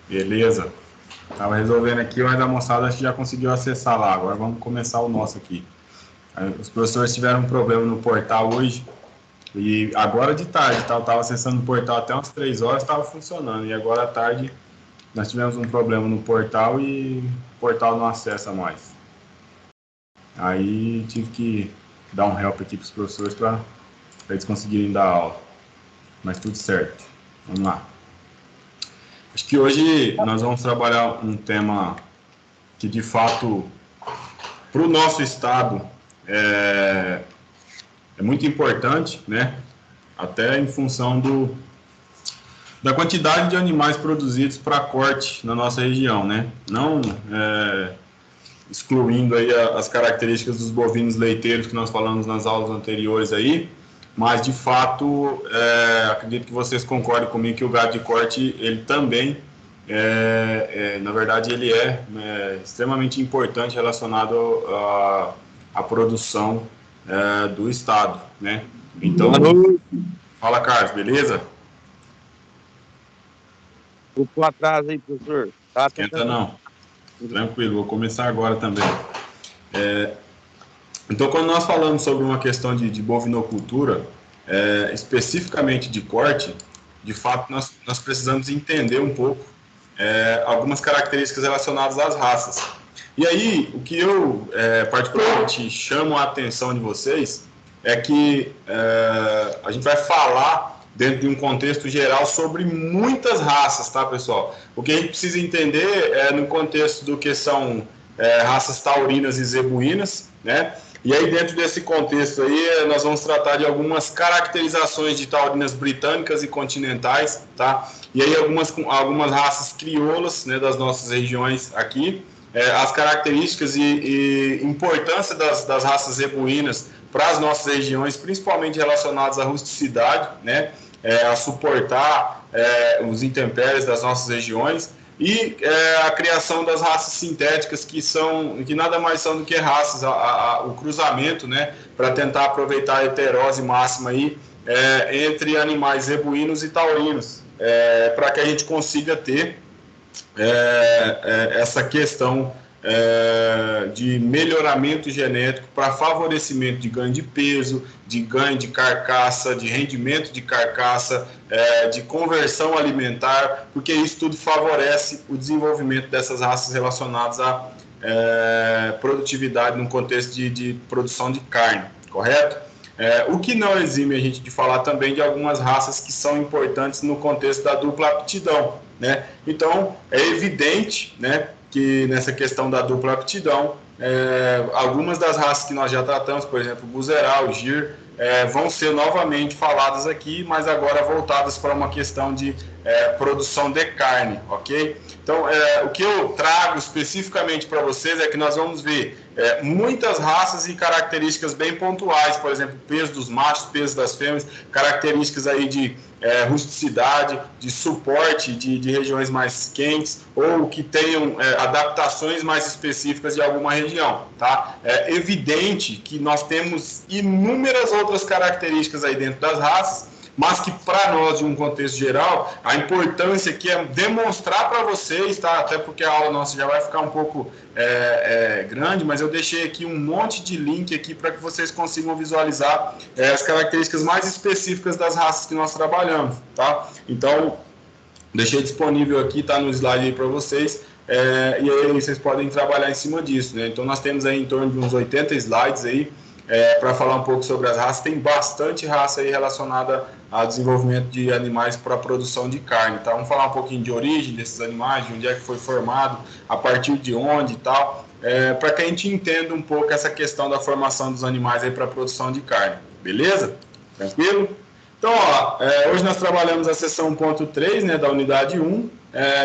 Beleza. Estava resolvendo aqui, mas a moçada acho que já conseguiu acessar lá. Agora vamos começar o nosso aqui. Os professores tiveram um problema no portal hoje e agora de tarde, tá? Eu estava acessando o portal até umas 3 horas, estava funcionando. E agora à tarde nós tivemos um problema no portal e o portal não acessa mais. Aí tive que dar um help aqui para os professores para eles conseguirem dar aula. Mas tudo certo. Vamos lá. Acho que hoje nós vamos trabalhar um tema que, de fato, para o nosso estado é muito importante, né? Até em função da quantidade de animais produzidos para corte na nossa região, né? Não excluindo aí as características dos bovinos leiteiros que nós falamos nas aulas anteriores aí, mas de fato acredito que vocês concordem comigo que o gado de corte ele também na verdade ele é extremamente importante relacionado à produção do estado, né? Então, fala, Carlos, beleza? Ficou atrás aí, professor. Tá, esquenta não, tranquilo, vou começar agora também. Então, quando nós falamos sobre uma questão de bovinocultura, especificamente de corte, de fato nós precisamos entender um pouco algumas características relacionadas às raças. E aí, o que eu particularmente chamo a atenção de vocês é que a gente vai falar dentro de um contexto geral sobre muitas raças, tá, pessoal? O que a gente precisa entender é no contexto do que são raças taurinas e zebuínas, né? E aí, dentro desse contexto aí, nós vamos tratar de algumas caracterizações de taurinas britânicas e continentais, tá? E aí, algumas raças crioulas, né, das nossas regiões aqui, as características e importância das raças zebuínas para as nossas regiões, principalmente relacionadas à rusticidade, né, a suportar os intempéries das nossas regiões, e a criação das raças sintéticas, que nada mais são do que raças, o cruzamento, né, para tentar aproveitar a heterose máxima aí, entre animais zebuínos e taurinos, para que a gente consiga ter essa questão de melhoramento genético para favorecimento de ganho de peso, de ganho de carcaça, de rendimento de carcaça, de conversão alimentar, porque isso tudo favorece o desenvolvimento dessas raças relacionadas à produtividade no contexto de produção de carne, correto? O que não exime a gente de falar também de algumas raças que são importantes no contexto da dupla aptidão, né? Então, é evidente, né, que nessa questão da dupla aptidão, algumas das raças que nós já tratamos, por exemplo, o Buzeral, o Gir, vão ser novamente faladas aqui, mas agora voltadas para uma questão de produção de carne, ok? Então, o que eu trago especificamente para vocês é que nós vamos ver muitas raças e características bem pontuais, por exemplo, peso dos machos, peso das fêmeas, características aí de rusticidade, de suporte de regiões mais quentes ou que tenham adaptações mais específicas de alguma região, tá? É evidente que nós temos inúmeras outras características aí dentro das raças, mas que para nós, de um contexto geral, a importância aqui é demonstrar para vocês, tá? Até porque a aula nossa já vai ficar um pouco grande, mas eu deixei aqui um monte de link aqui para que vocês consigam visualizar as características mais específicas das raças que nós trabalhamos, tá? Então, deixei disponível aqui, tá no slide aí para vocês, e aí vocês podem trabalhar em cima disso, né? Então, nós temos aí em torno de uns 80 slides aí, para falar um pouco sobre as raças. Tem bastante raça aí relacionada ao desenvolvimento de animais para a produção de carne, tá? Vamos falar um pouquinho de origem desses animais, de onde é que foi formado, a partir de onde e tal, para que a gente entenda um pouco essa questão da formação dos animais aí para a produção de carne, beleza? Tranquilo? Então, ó, hoje nós trabalhamos a seção 1.3, né, da unidade 1,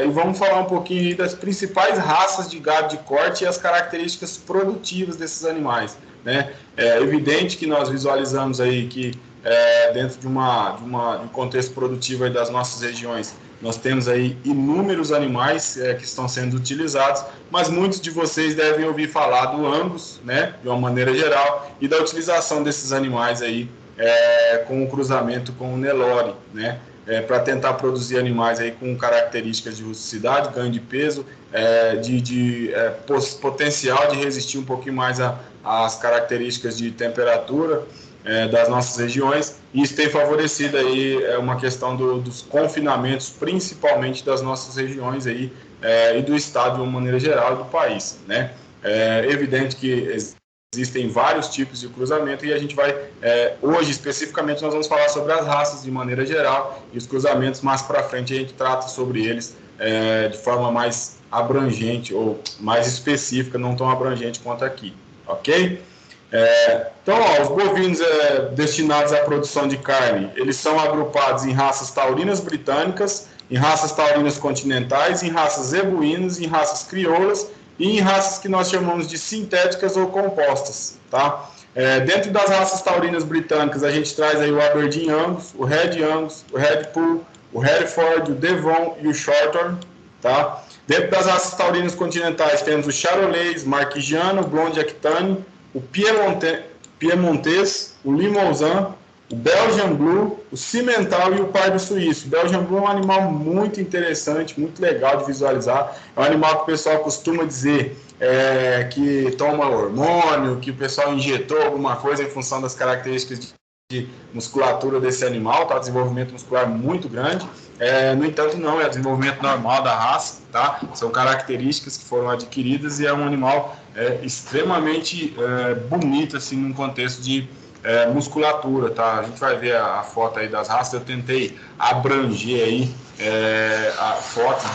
e vamos falar um pouquinho aí das principais raças de gado de corte e as características produtivas desses animais, né? É evidente que nós visualizamos aí que dentro de um contexto produtivo aí das nossas regiões, nós temos aí inúmeros animais que estão sendo utilizados, mas muitos de vocês devem ouvir falar do Angus, né, de uma maneira geral, e da utilização desses animais aí com o cruzamento com o Nelore, né? para tentar produzir animais aí com características de rusticidade, ganho de peso, potencial de resistir um pouquinho mais às características de temperatura das nossas regiões, e isso tem favorecido aí uma questão dos confinamentos, principalmente das nossas regiões aí, e do estado de uma maneira geral, do país, né? É evidente que existem vários tipos de cruzamento, e a gente vai, hoje especificamente, nós vamos falar sobre as raças de maneira geral e os cruzamentos. Mais para frente a gente trata sobre eles de forma mais abrangente ou mais específica, não tão abrangente quanto aqui, ok? Então, os bovinos destinados à produção de carne, eles são agrupados em raças taurinas britânicas, em raças taurinas continentais, em raças zebuínas, em raças crioulas e em raças que nós chamamos de sintéticas ou compostas, tá? Dentro das raças taurinas britânicas, a gente traz aí o Aberdeen Angus, o Red Angus, o Red Pool, o Hereford, o Devon e o Shorthorn, tá? Dentro das raças taurinas continentais, temos o Charolais, Marquigiano, o Blonde Aquitaine, o Piemontês, o Limousin, o Belgian Blue, o Cimental e o Pardo Suíço. O Belgian Blue é um animal muito interessante, muito legal de visualizar. É um animal que o pessoal costuma dizer que toma hormônio, que o pessoal injetou alguma coisa em função das características de musculatura desse animal, tá? Desenvolvimento muscular muito grande. No entanto, não, é desenvolvimento normal da raça, tá? São características que foram adquiridas, e é um animal extremamente bonito, assim, num contexto de musculatura, tá? A gente vai ver a foto aí das raças. Eu tentei abranger aí fotos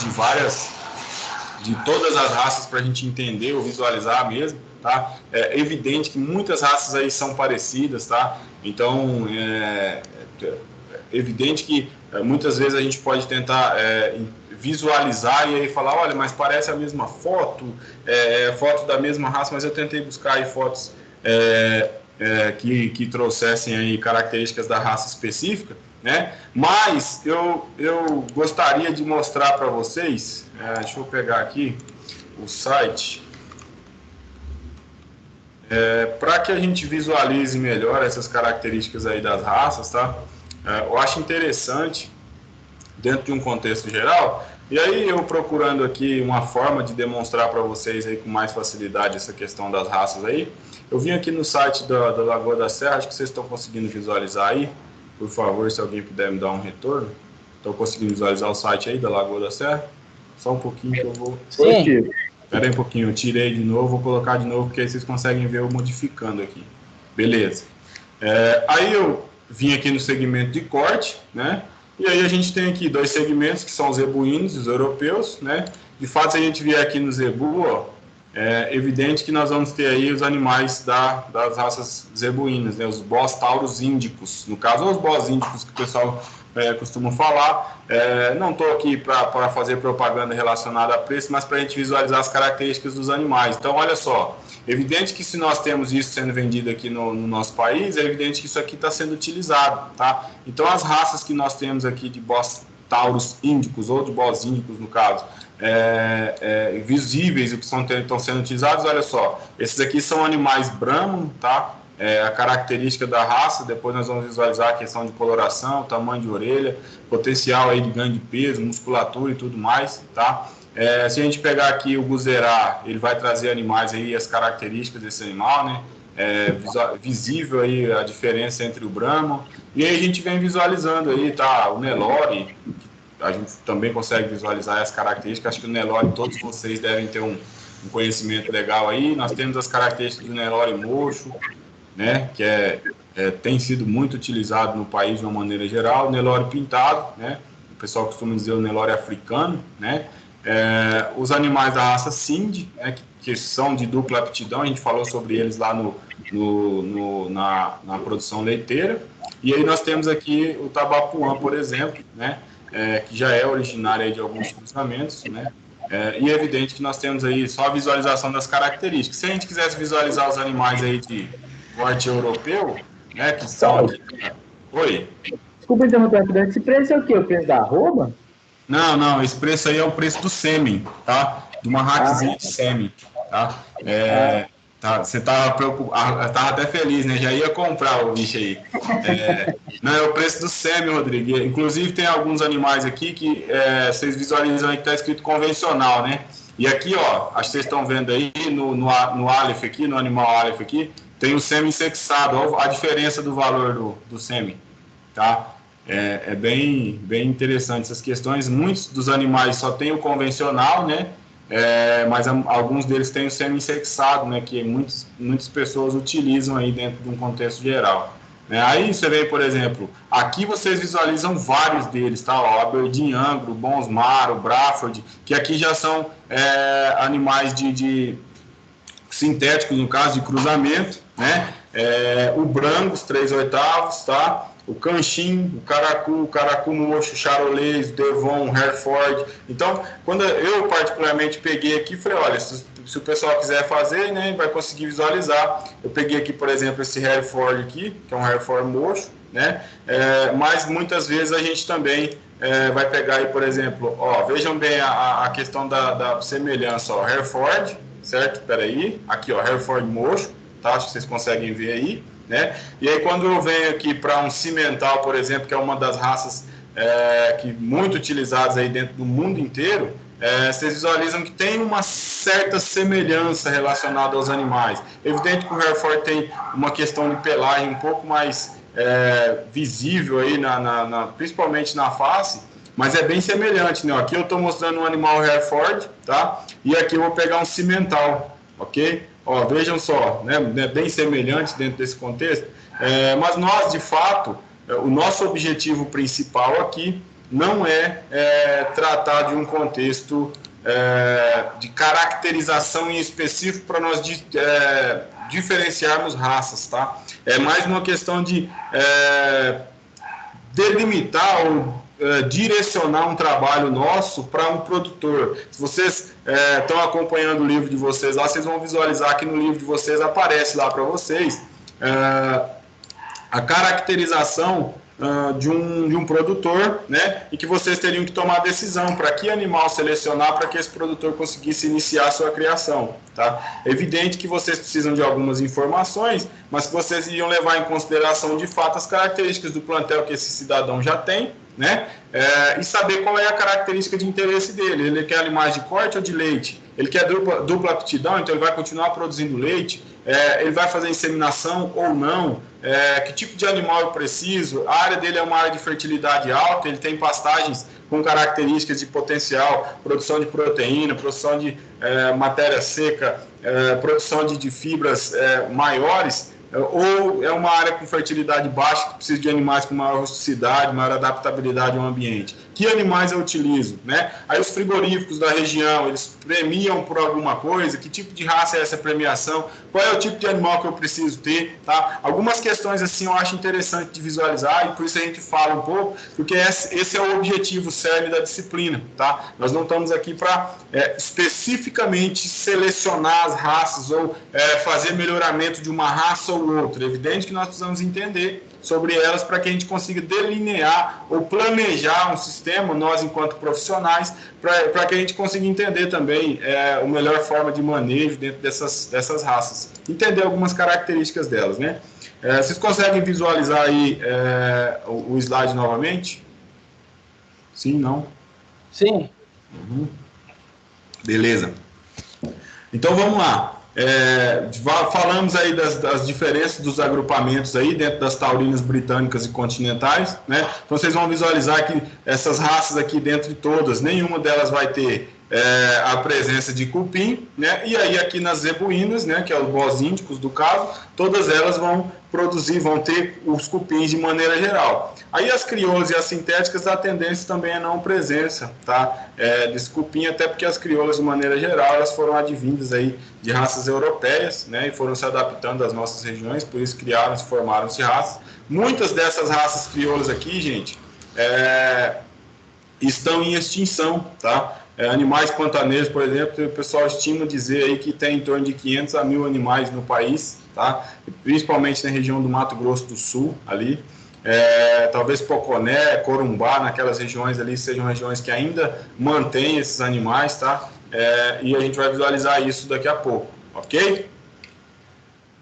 de todas as raças para a gente entender ou visualizar mesmo, tá? É evidente que muitas raças aí são parecidas, tá? Então, é evidente que muitas vezes a gente pode tentar visualizar e aí falar, olha, mas parece a mesma foto, foto da mesma raça, mas eu tentei buscar aí fotos que trouxessem aí características da raça específica, né? Mas eu gostaria de mostrar para vocês, deixa eu pegar aqui o site, para que a gente visualize melhor essas características aí das raças, tá? Eu acho interessante, dentro de um contexto geral, e aí eu procurando aqui uma forma de demonstrar para vocês aí com mais facilidade essa questão das raças aí, eu vim aqui no site da Lagoa da Serra, acho que vocês estão conseguindo visualizar aí, por favor, se alguém puder me dar um retorno. Estão conseguindo visualizar o site aí da Lagoa da Serra? Só um pouquinho que eu vou... Sim. Espera aí um pouquinho, eu tirei de novo, vou colocar de novo, porque aí vocês conseguem ver eu modificando aqui. Beleza. Aí eu vim aqui no segmento de corte, né? E aí a gente tem aqui dois segmentos, que são os zebuínos e os europeus, né? De fato, se a gente vier aqui no zebu, ó, é evidente que nós vamos ter aí os animais das raças zebuínas, né? Os bós tauros índicos, no caso, ou os bós índicos que o pessoal costuma falar. Não estou aqui para fazer propaganda relacionada a preço, mas para a gente visualizar as características dos animais. Então, olha só, evidente que se nós temos isso sendo vendido aqui no nosso país, é evidente que isso aqui está sendo utilizado, tá? Então, as raças que nós temos aqui de bós tauros índicos, ou de bós índicos, no caso, visíveis, o que estão sendo utilizados, olha só, esses aqui são animais Brahman, tá? A característica da raça, depois nós vamos visualizar a questão de coloração, tamanho de orelha, potencial aí de ganho de peso, musculatura e tudo mais, tá? Se a gente pegar aqui o Guzerá, ele vai trazer animais aí, as características desse animal, né? Visível aí a diferença entre o Brahman, e aí a gente vem visualizando aí, tá? O Nelore, a gente também consegue visualizar as características. Acho que o Nelore, todos vocês devem ter um conhecimento legal aí. Nós temos as características do Nelore mocho, né, que tem sido muito utilizado no país de uma maneira geral. O Nelore pintado, né, o pessoal costuma dizer o Nelore africano, né, os animais da raça Sind, né, que são de dupla aptidão, a gente falou sobre eles lá na produção leiteira. E aí nós temos aqui o Tabapuã, por exemplo, né, que já é originário aí de alguns cruzamentos, né, e é evidente que nós temos aí só a visualização das características. Se a gente quisesse visualizar os animais aí de corte europeu, né, que são aqui... Oi? Desculpa interromper, esse preço é o quê? O preço da arroba? Não, esse preço aí é o preço do sêmen, tá? De uma raquezinha de sêmen, tá? Tá, você estava preocupado, estava até feliz, né? Já ia comprar o bicho aí. Não, é o preço do sêmen, Rodrigo. Inclusive, tem alguns animais aqui que vocês visualizam aí que está escrito convencional, né? E aqui, ó, acho que vocês estão vendo aí no Aleph aqui, no animal Aleph aqui, tem o sêmen sexado. Olha a diferença do valor do sêmen, tá? É bem interessante essas questões. Muitos dos animais só tem o convencional, né? Mas alguns deles têm o semi-sexado, né, que muitas pessoas utilizam aí dentro de um contexto geral. Aí você vê, por exemplo, aqui vocês visualizam vários deles, tá? O Aberdeen Angro, o Bonsmar, o Braford, que aqui já são animais de sintéticos, no caso de cruzamento, né? O Brangus, 3/8, tá? O Canchim, o Caracu Mocho, o Charolais, o Devon, o Hereford. Então, quando eu particularmente peguei aqui, falei, olha, se o pessoal quiser fazer, né, vai conseguir visualizar. Eu peguei aqui, por exemplo, esse Hereford aqui, que é um Hereford Mocho, né? Mas muitas vezes a gente também vai pegar aí, por exemplo, ó, vejam bem a questão da semelhança, ó, Hereford, certo? Peraí, aqui, ó, Hereford Mocho, tá? Acho que vocês conseguem ver aí. Né? E aí quando eu venho aqui para um cimental, por exemplo, que é uma das raças que muito utilizadas aí dentro do mundo inteiro, vocês visualizam que tem uma certa semelhança relacionada aos animais. Evidente que o Hereford tem uma questão de pelagem um pouco mais visível aí, principalmente na face, mas é bem semelhante, né? Aqui eu estou mostrando um animal Hereford, tá? E aqui eu vou pegar um cimental, ok? Ó, vejam só, né, bem semelhantes dentro desse contexto, mas nós, de fato, o nosso objetivo principal aqui não é tratar de um contexto de caracterização em específico para nós diferenciarmos raças, tá? É mais uma questão de delimitar ou direcionar um trabalho nosso para um produtor. Se vocês estão acompanhando o livro de vocês lá, vocês vão visualizar que no livro de vocês aparece lá para vocês a caracterização de um produtor, né, e que vocês teriam que tomar a decisão para que animal selecionar para que esse produtor conseguisse iniciar a sua criação, tá? É evidente que vocês precisam de algumas informações, mas que vocês iriam levar em consideração de fato as características do plantel que esse cidadão já tem, né, e saber qual é a característica de interesse dele. Ele quer animais de corte ou de leite? Ele quer dupla aptidão, então ele vai continuar produzindo leite? Ele vai fazer inseminação ou não? Que tipo de animal eu preciso? A área dele é uma área de fertilidade alta, ele tem pastagens com características de potencial, produção de proteína, produção de matéria seca, produção de fibras maiores, ou é uma área com fertilidade baixa que precisa de animais com maior rusticidade, maior adaptabilidade ao ambiente? Que animais eu utilizo, né? Aí os frigoríficos da região, eles premiam por alguma coisa? Que tipo de raça é essa premiação? Qual é o tipo de animal que eu preciso ter, tá? Algumas questões assim eu acho interessante de visualizar e por isso a gente fala um pouco, porque esse é o objetivo cerne da disciplina, tá? Nós não estamos aqui para especificamente selecionar as raças ou fazer melhoramento de uma raça ou outra. É evidente que nós precisamos entender sobre elas para que a gente consiga delinear ou planejar um sistema, nós enquanto profissionais, para que a gente consiga entender também a melhor forma de manejo dentro dessas raças. Entender algumas características delas, né? Vocês conseguem visualizar aí o slide novamente? Sim, não? Sim. Uhum. Beleza. Então vamos lá. Falamos aí das diferenças dos agrupamentos aí dentro das taurinas britânicas e continentais, né? Então vocês vão visualizar que essas raças aqui, dentro de todas, nenhuma delas vai ter a presença de cupim, né? E aí aqui nas zebuínas, né, que é os bós índicos do caso, todas elas vão ter os cupins de maneira geral. Aí as crioulas e as sintéticas, a tendência também é não presença, tá? Desse cupim, até porque as crioulas de maneira geral, elas foram advindas aí de raças europeias, né, e foram se adaptando às nossas regiões, por isso criaram-se, formaram-se raças. Muitas dessas raças crioulas aqui, gente, estão em extinção, tá? Animais pantaneiros, por exemplo, o pessoal estima dizer aí que tem em torno de 500 a 1.000 animais no país, tá? Principalmente na região do Mato Grosso do Sul, ali. Talvez Poconé, Corumbá, naquelas regiões ali, sejam regiões que ainda mantêm esses animais, tá? E a gente vai visualizar isso daqui a pouco, ok?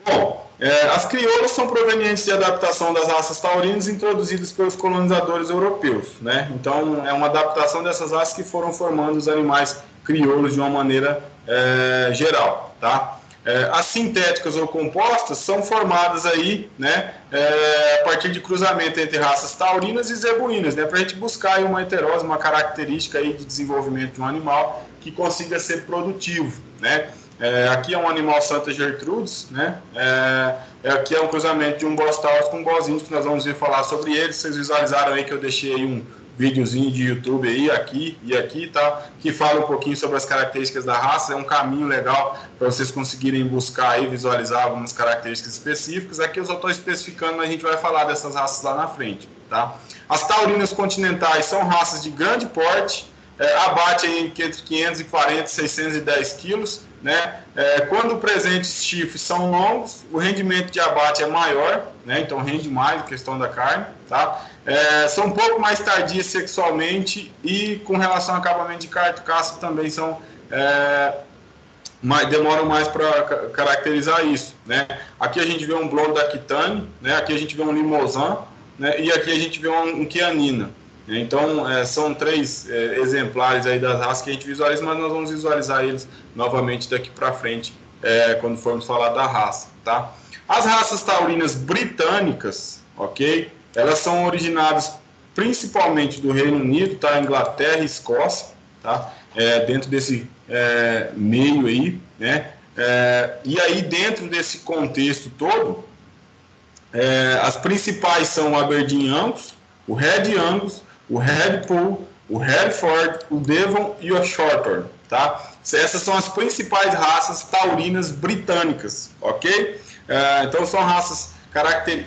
Bom, as crioulas são provenientes de adaptação das raças taurinas introduzidas pelos colonizadores europeus, né? Então, é uma adaptação dessas raças que foram formando os animais crioulos de uma maneira geral, tá? As sintéticas ou compostas são formadas aí, né, a partir de cruzamento entre raças taurinas e zebuínas, né, para a gente buscar aí uma heterose, uma característica aí de desenvolvimento de um animal que consiga ser produtivo, né. Aqui é um animal Santa Gertrudes, né, aqui é um cruzamento de um Bos Taurus com um Bos Índico, que nós vamos vir falar sobre ele. Vocês visualizaram aí que eu deixei aí um videozinho de YouTube aí, aqui e aqui, tá? Que fala um pouquinho sobre as características da raça. É um caminho legal para vocês conseguirem buscar aí, visualizar algumas características específicas. Aqui eu só estou especificando, mas a gente vai falar dessas raças lá na frente, tá? As taurinas continentais são raças de grande porte, abate aí entre 540 e 610 quilos, né? Quando presentes chifres são longos, o rendimento de abate é maior, né? Então rende mais a questão da carne, tá? São um pouco mais tardias sexualmente e com relação ao acabamento de carcaça também são demoram mais para caracterizar isso, né? Aqui a gente vê um Blonde da Aquitânia, né? Aqui a gente vê um Limousin, né? E aqui a gente vê um Chianina. Então, são 3 exemplares aí das raças que a gente visualiza, mas nós vamos visualizar eles novamente daqui para frente, quando formos falar da raça, tá? As raças taurinas britânicas, ok? Elas são originadas principalmente do Reino Unido, tá? Inglaterra e Escócia, tá? Dentro desse meio aí, né? E aí, dentro desse contexto todo, as principais são o Aberdeen Angus, o Red Angus, o Red Poll, o Hereford, o Devon e o Shorthorn, tá? Essas são as principais raças taurinas britânicas, ok? Então são raças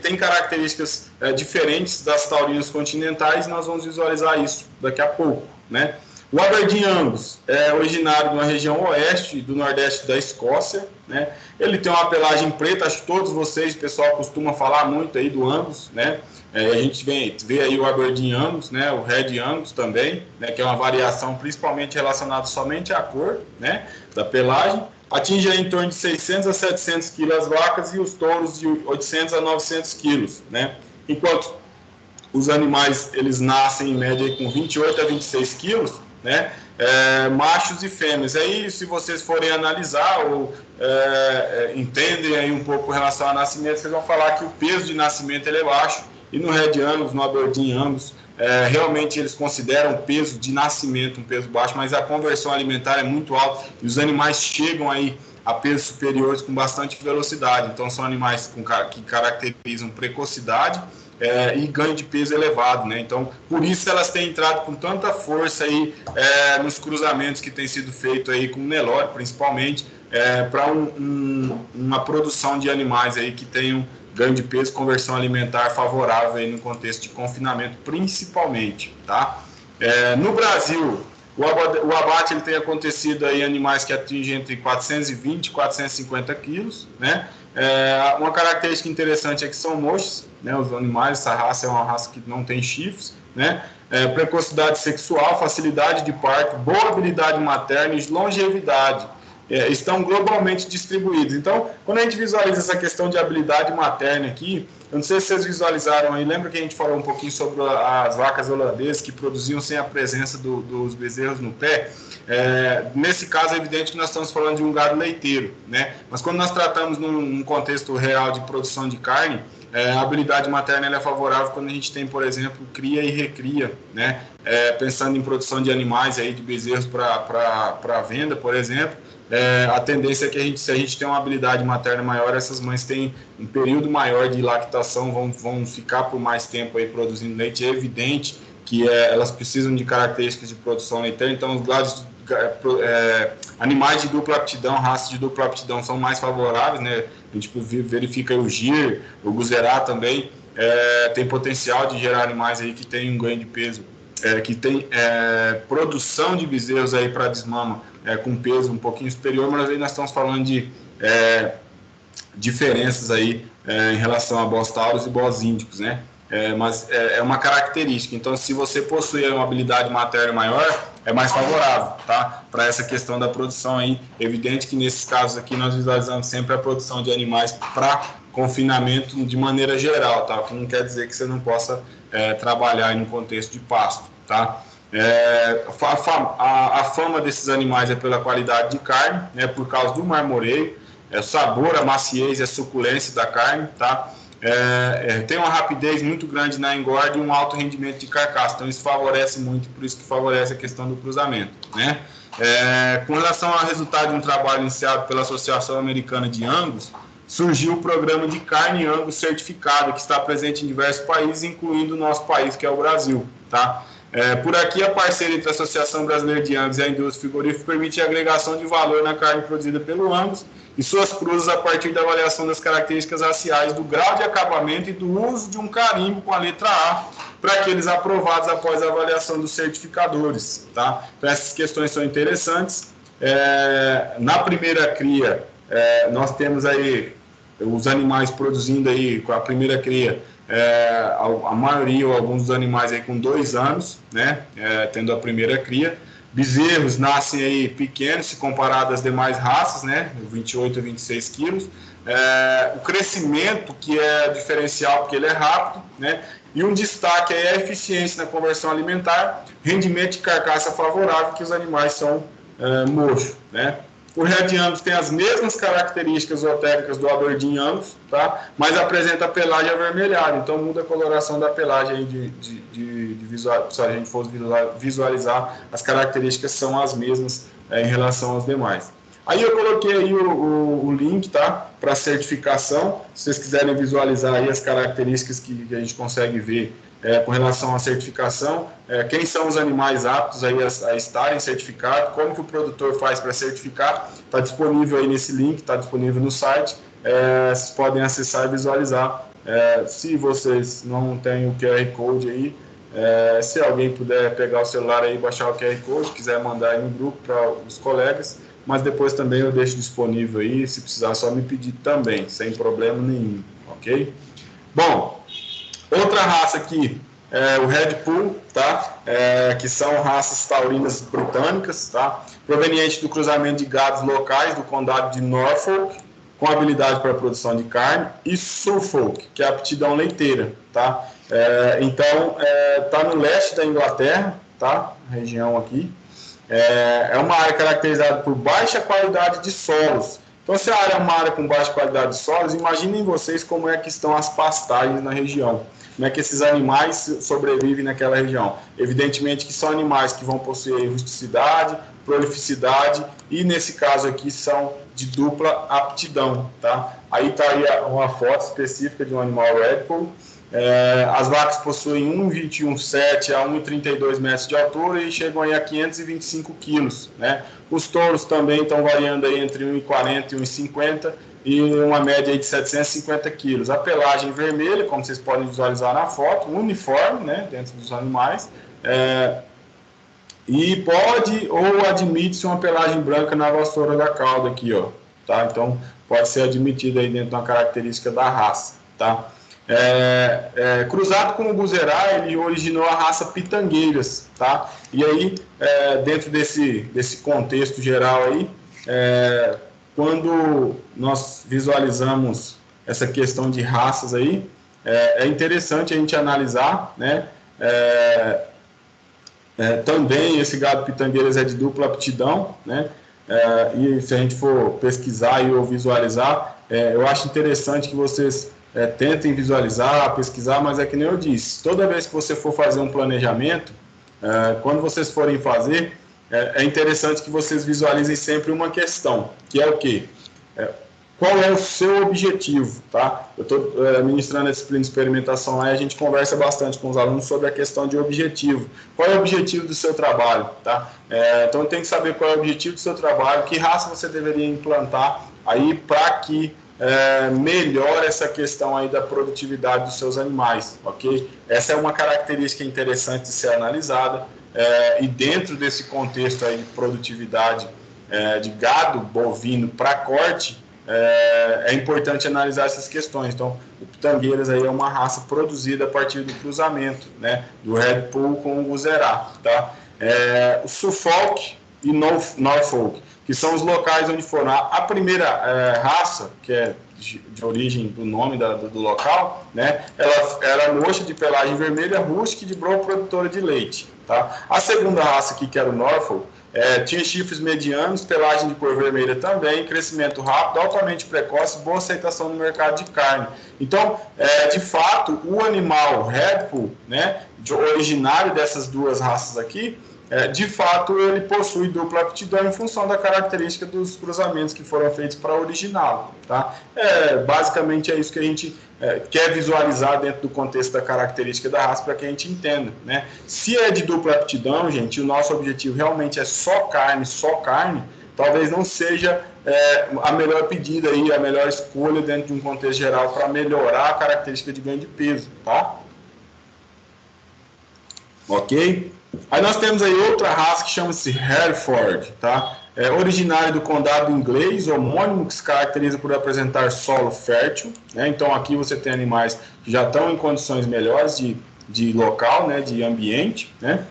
têm características diferentes das taurinas continentais, e nós vamos visualizar isso daqui a pouco, né? O Aberdeen Angus é originário de uma região oeste e do nordeste da Escócia, né? Ele tem uma pelagem preta, acho que todos vocês, o pessoal costuma falar muito aí do Angus, né? A gente vê aí o Aberdeen Angus, né? O Red Angus também, né? Que é uma variação principalmente relacionada somente à cor, né? Da pelagem. Atinge aí em torno de 600 a 700 quilos as vacas e os touros de 800 a 900 quilos, né? Enquanto os animais, eles nascem em média com 28 a 26 quilos, né? Machos e fêmeas. Aí, se vocês forem analisar ou entendem aí um pouco com relação ao nascimento, vocês vão falar que o peso de nascimento ele é baixo, e no Red Angus, no Aberdeen Angus, realmente eles consideram o peso de nascimento um peso baixo, mas a conversão alimentar é muito alta e os animais chegam aí a pesos superiores com bastante velocidade. Então são animais que caracterizam precocidade e ganho de peso elevado, né? Então, por isso elas têm entrado com tanta força aí nos cruzamentos que tem sido feito aí com o Nelore, principalmente, para uma produção de animais aí que tenham ganho de peso, conversão alimentar favorável aí no contexto de confinamento, principalmente, tá? No Brasil, o abate ele tem acontecido aí em animais que atingem entre 420 e 450 quilos, né? Uma característica interessante é que são mochos, né? Os animais, essa raça é uma raça que não tem chifres, né? Precocidade sexual, facilidade de parto, boa habilidade materna e longevidade. Estão globalmente distribuídos. Então, quando a gente visualiza essa questão de habilidade materna aqui, eu não sei se vocês visualizaram aí, lembra que a gente falou um pouquinho sobre as vacas holandesas que produziam sem a presença dos bezerros no pé? Nesse caso, é evidente que nós estamos falando de um gado leiteiro, né? Mas quando nós tratamos num contexto real de produção de carne, a habilidade materna ela é favorável quando a gente tem, por exemplo, cria e recria, né? Pensando em produção de animais, aí, de bezerros para venda, por exemplo, a tendência é que se a gente tem uma habilidade materna maior, essas mães têm um período maior de lactação, vão ficar por mais tempo aí produzindo leite. É evidente que elas precisam de características de produção leiteira, então os gados, animais de dupla aptidão, raças de dupla aptidão são mais favoráveis, né? A gente verifica o Gir, o Guzerá também, tem potencial de gerar animais aí que tem um ganho de peso, que tem produção de bezerros aí para desmama, com peso um pouquinho superior, mas aí nós estamos falando de diferenças aí em relação a Bos Taurus e Bos Índicos, né? Mas é uma característica. Então, se você possui uma habilidade materna maior, é mais favorável, tá? Para essa questão da produção aí. Evidente que nesses casos aqui nós visualizamos sempre a produção de animais para confinamento de maneira geral, tá? O que não quer dizer que você não possa trabalhar em um contexto de pasto, tá? A fama desses animais é pela qualidade de carne, né? Por causa do marmoreio, o sabor, a maciez e a suculência da carne, tá? Tem uma rapidez muito grande na engorda e um alto rendimento de carcaça, então isso favorece muito, por isso que favorece a questão do cruzamento, né? Com relação ao resultado de um trabalho iniciado pela Associação Americana de Angus, surgiu o programa de carne Angus certificada, que está presente em diversos países, incluindo o nosso país, que é o Brasil, tá? Por aqui, a parceria entre a Associação Brasileira de Angus e a indústria frigorífica permite a agregação de valor na carne produzida pelo Angus e suas cruzes a partir da avaliação das características raciais, do grau de acabamento e do uso de um carimbo com a letra A para aqueles aprovados após a avaliação dos certificadores, tá? Então, essas questões são interessantes. Na primeira cria, nós temos aí os animais produzindo aí com a primeira cria, a maioria ou alguns dos animais aí com 2 anos, né, tendo a primeira cria. Bezerros nascem aí pequenos se comparado às demais raças, né, 28 a 26 quilos. O crescimento, que é diferencial porque ele é rápido, né, e um destaque é a eficiência na conversão alimentar, rendimento de carcaça favorável, que os animais são mocho, né. O Red Angus tem as mesmas características zootécnicas do Aberdeen Angus, tá? Mas apresenta a pelagem avermelhada, então muda a coloração da pelagem aí se a gente for visualizar, as características são as mesmas em relação aos demais. Aí eu coloquei aí o link, tá? Para certificação, se vocês quiserem visualizar aí as características que a gente consegue ver com relação à certificação, quem são os animais aptos aí a estarem certificados, como que o produtor faz para certificar, está disponível aí nesse link, está disponível no site, vocês podem acessar e visualizar. Se vocês não têm o QR Code aí, se alguém puder pegar o celular aí e baixar o QR Code, quiser mandar aí no grupo para os colegas, mas depois também eu deixo disponível aí, se precisar só me pedir também, sem problema nenhum, ok? Bom, outra raça aqui é o Red Poll, tá? Que são raças taurinas britânicas, tá? Proveniente do cruzamento de gados locais do condado de Norfolk, com habilidade para a produção de carne, e Suffolk, que é a aptidão leiteira, tá? Então, está no leste da Inglaterra, tá? Região aqui. É uma área caracterizada por baixa qualidade de solos. Então, se a área é uma área com baixa qualidade de solos, imaginem vocês como é que estão as pastagens na região. Como é que esses animais sobrevivem naquela região. Evidentemente que são animais que vão possuir rusticidade, prolificidade e, nesse caso aqui, são de dupla aptidão, tá? Aí está aí uma foto específica de um animal Red Poll. As vacas possuem 1,21,7 a 1,32 metros de altura e chegam aí a 525 quilos, né? Os touros também estão variando aí entre 1,40 e 1,50 e uma média aí de 750 quilos. A pelagem vermelha, como vocês podem visualizar na foto, uniforme, né, dentro dos animais, e pode ou admite-se uma pelagem branca na vassoura da cauda aqui, ó, tá? Então, pode ser admitida aí dentro de uma característica da raça, tá? Cruzado com o Buzerá, ele originou a raça Pitangueiras, tá? E aí, dentro desse contexto geral aí, quando nós visualizamos essa questão de raças aí, é interessante a gente analisar, né? Também esse gado Pitangueiras é de dupla aptidão, né? E se a gente for pesquisar ou visualizar, eu acho interessante que vocês tentem visualizar, pesquisar, mas é que nem eu disse, toda vez que você for fazer um planejamento, quando vocês forem fazer, é interessante que vocês visualizem sempre uma questão, que é o quê? Qual é o seu objetivo, tá? Eu estou ministrando a disciplina de experimentação lá e a gente conversa bastante com os alunos sobre a questão de objetivo. Qual é o objetivo do seu trabalho, tá? Então tem que saber qual é o objetivo do seu trabalho, que raça você deveria implantar aí para que melhore essa questão aí da produtividade dos seus animais, ok? Essa é uma característica interessante de ser analisada e dentro desse contexto aí de produtividade de gado bovino para corte, é importante analisar essas questões. Então, o Pitangueiras aí é uma raça produzida a partir do cruzamento, né, do Red Poll com o Buzerá, tá? o Suffolk e Norfolk, que são os locais onde foram. A primeira raça, que é de origem do nome do local, né, ela era mocha de pelagem vermelha, rústica e de boa produtora de leite. Tá? A segunda raça aqui, que era o Norfolk, tinha chifres medianos, pelagem de cor vermelha também, crescimento rápido, altamente precoce, boa aceitação no mercado de carne. Então, de fato, o animal Red Bull, né, originário dessas duas raças aqui, de fato, ele possui dupla aptidão em função da característica dos cruzamentos que foram feitos para originá-lo. Tá? Basicamente é isso que a gente quer visualizar dentro do contexto da característica da raça para que a gente entenda. Né? Se é de dupla aptidão, gente, e o nosso objetivo realmente é só carne, talvez não seja a melhor pedida, aí, a melhor escolha dentro de um contexto geral para melhorar a característica de ganho de peso. Tá? Ok? Aí nós temos aí outra raça que chama-se Hereford, tá? Originário do condado inglês, homônimo, que se caracteriza por apresentar solo fértil, né? Então aqui você tem animais que já estão em condições melhores de local, né? De ambiente, né?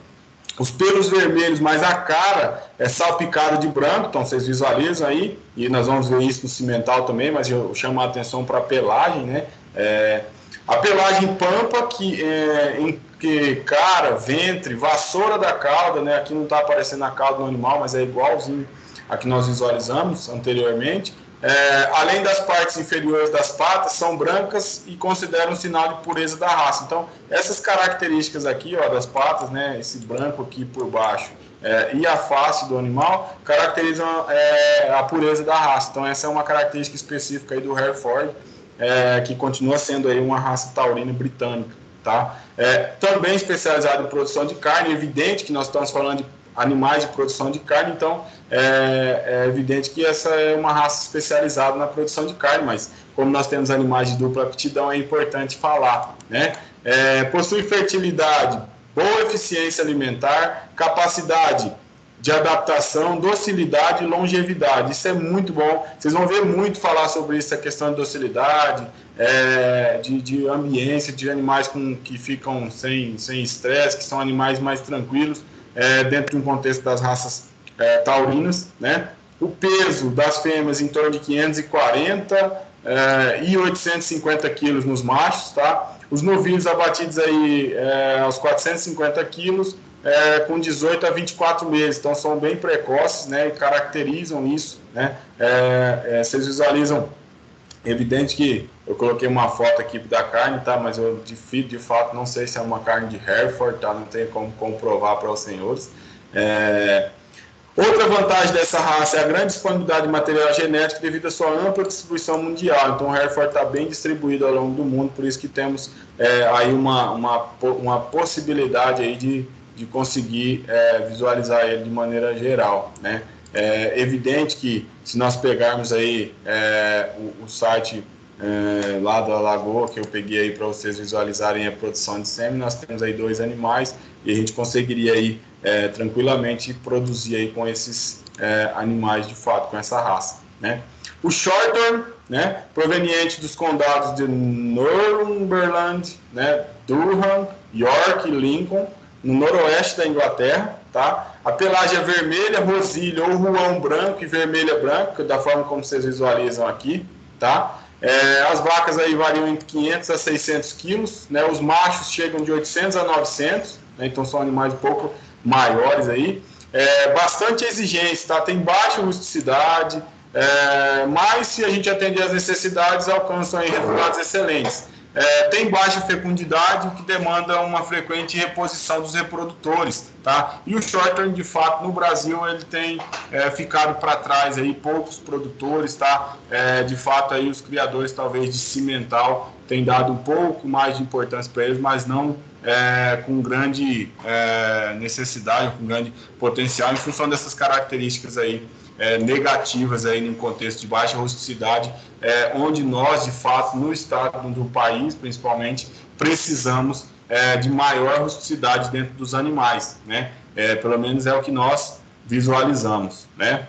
Os pelos vermelhos, mas a cara é salpicada de branco, então vocês visualizam aí, e nós vamos ver isso no cimental também, mas eu chamo a atenção para a pelagem, né? A pelagem pampa, que cara, ventre, vassoura da cauda, né? Aqui não está aparecendo a cauda do animal, mas é igualzinho a que nós visualizamos anteriormente. Além das partes inferiores das patas, são brancas e consideram um sinal de pureza da raça. Então, essas características aqui, ó, das patas, né? Esse branco aqui por baixo e a face do animal caracterizam a pureza da raça. Então, essa é uma característica específica aí do Hereford, que continua sendo aí uma raça taurina britânica, tá? Também especializado em produção de carne. É evidente que nós estamos falando de animais de produção de carne, então é evidente que essa é uma raça especializada na produção de carne, mas como nós temos animais de dupla aptidão, é importante falar, né? Possui fertilidade, boa eficiência alimentar, capacidade de adaptação, docilidade e longevidade. Isso é muito bom. Vocês vão ver muito falar sobre isso, a questão de docilidade, de ambiência, de animais que ficam sem estresse, que são animais mais tranquilos, dentro de um contexto das raças taurinas, né? O peso das fêmeas em torno de 540 e 850 quilos nos machos, tá? Os novilhos abatidos aí aos 450 quilos, com 18 a 24 meses, então são bem precoces, né, e caracterizam isso, né? Vocês visualizam, evidente que eu coloquei uma foto aqui da carne, tá, mas eu de fato não sei se é uma carne de Hereford, tá, não tem como comprovar para os senhores. Outra vantagem dessa raça é a grande disponibilidade de material genético devido à sua ampla distribuição mundial. Então o Hereford está bem distribuído ao longo do mundo, por isso que temos aí uma possibilidade aí de conseguir visualizar ele de maneira geral, né? É evidente que se nós pegarmos aí o site lá da Lagoa, que eu peguei aí para vocês visualizarem a produção de sêmen, nós temos aí 2 animais e a gente conseguiria aí tranquilamente produzir aí com esses animais de fato, com essa raça, né? O Shorthorn, né, proveniente dos condados de Northumberland, né, Durham, York e Lincoln, no noroeste da Inglaterra, tá? A pelagem é vermelha, rosilha ou ruão branco e vermelha branca, da forma como vocês visualizam aqui, tá? As vacas aí variam entre 500 a 600 quilos, né? Os machos chegam de 800 a 900, né? Então são animais um pouco maiores aí. Bastante exigência, tá? Tem baixa rusticidade, mas se a gente atender às necessidades, alcançam aí resultados excelentes. Tem baixa fecundidade, o que demanda uma frequente reposição dos reprodutores, tá? E o Shorthorn, de fato, no Brasil, ele tem ficado para trás aí, poucos produtores, tá? De fato, aí os criadores, talvez, de cimental, têm dado um pouco mais de importância para eles, mas não com grande necessidade, com grande potencial, em função dessas características aí, negativas aí no contexto de baixa rusticidade, onde nós, de fato, no estado do país, principalmente, precisamos de maior rusticidade dentro dos animais, né? Pelo menos é o que nós visualizamos, né?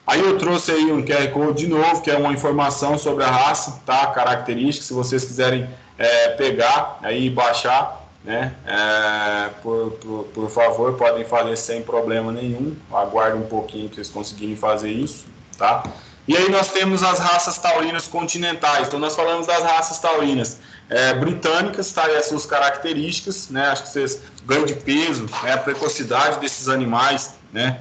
Aí eu trouxe aí um QR Code de novo, que é uma informação sobre a raça, tá? Características, se vocês quiserem pegar aí e baixar, né? Por favor, podem fazer sem problema nenhum. Aguarde um pouquinho para vocês conseguirem fazer isso, tá? E aí nós temos as raças taurinas continentais. Então nós falamos das raças taurinas britânicas, tá? E as suas características, né? Acho que vocês ganham de peso, né? A precocidade desses animais, né?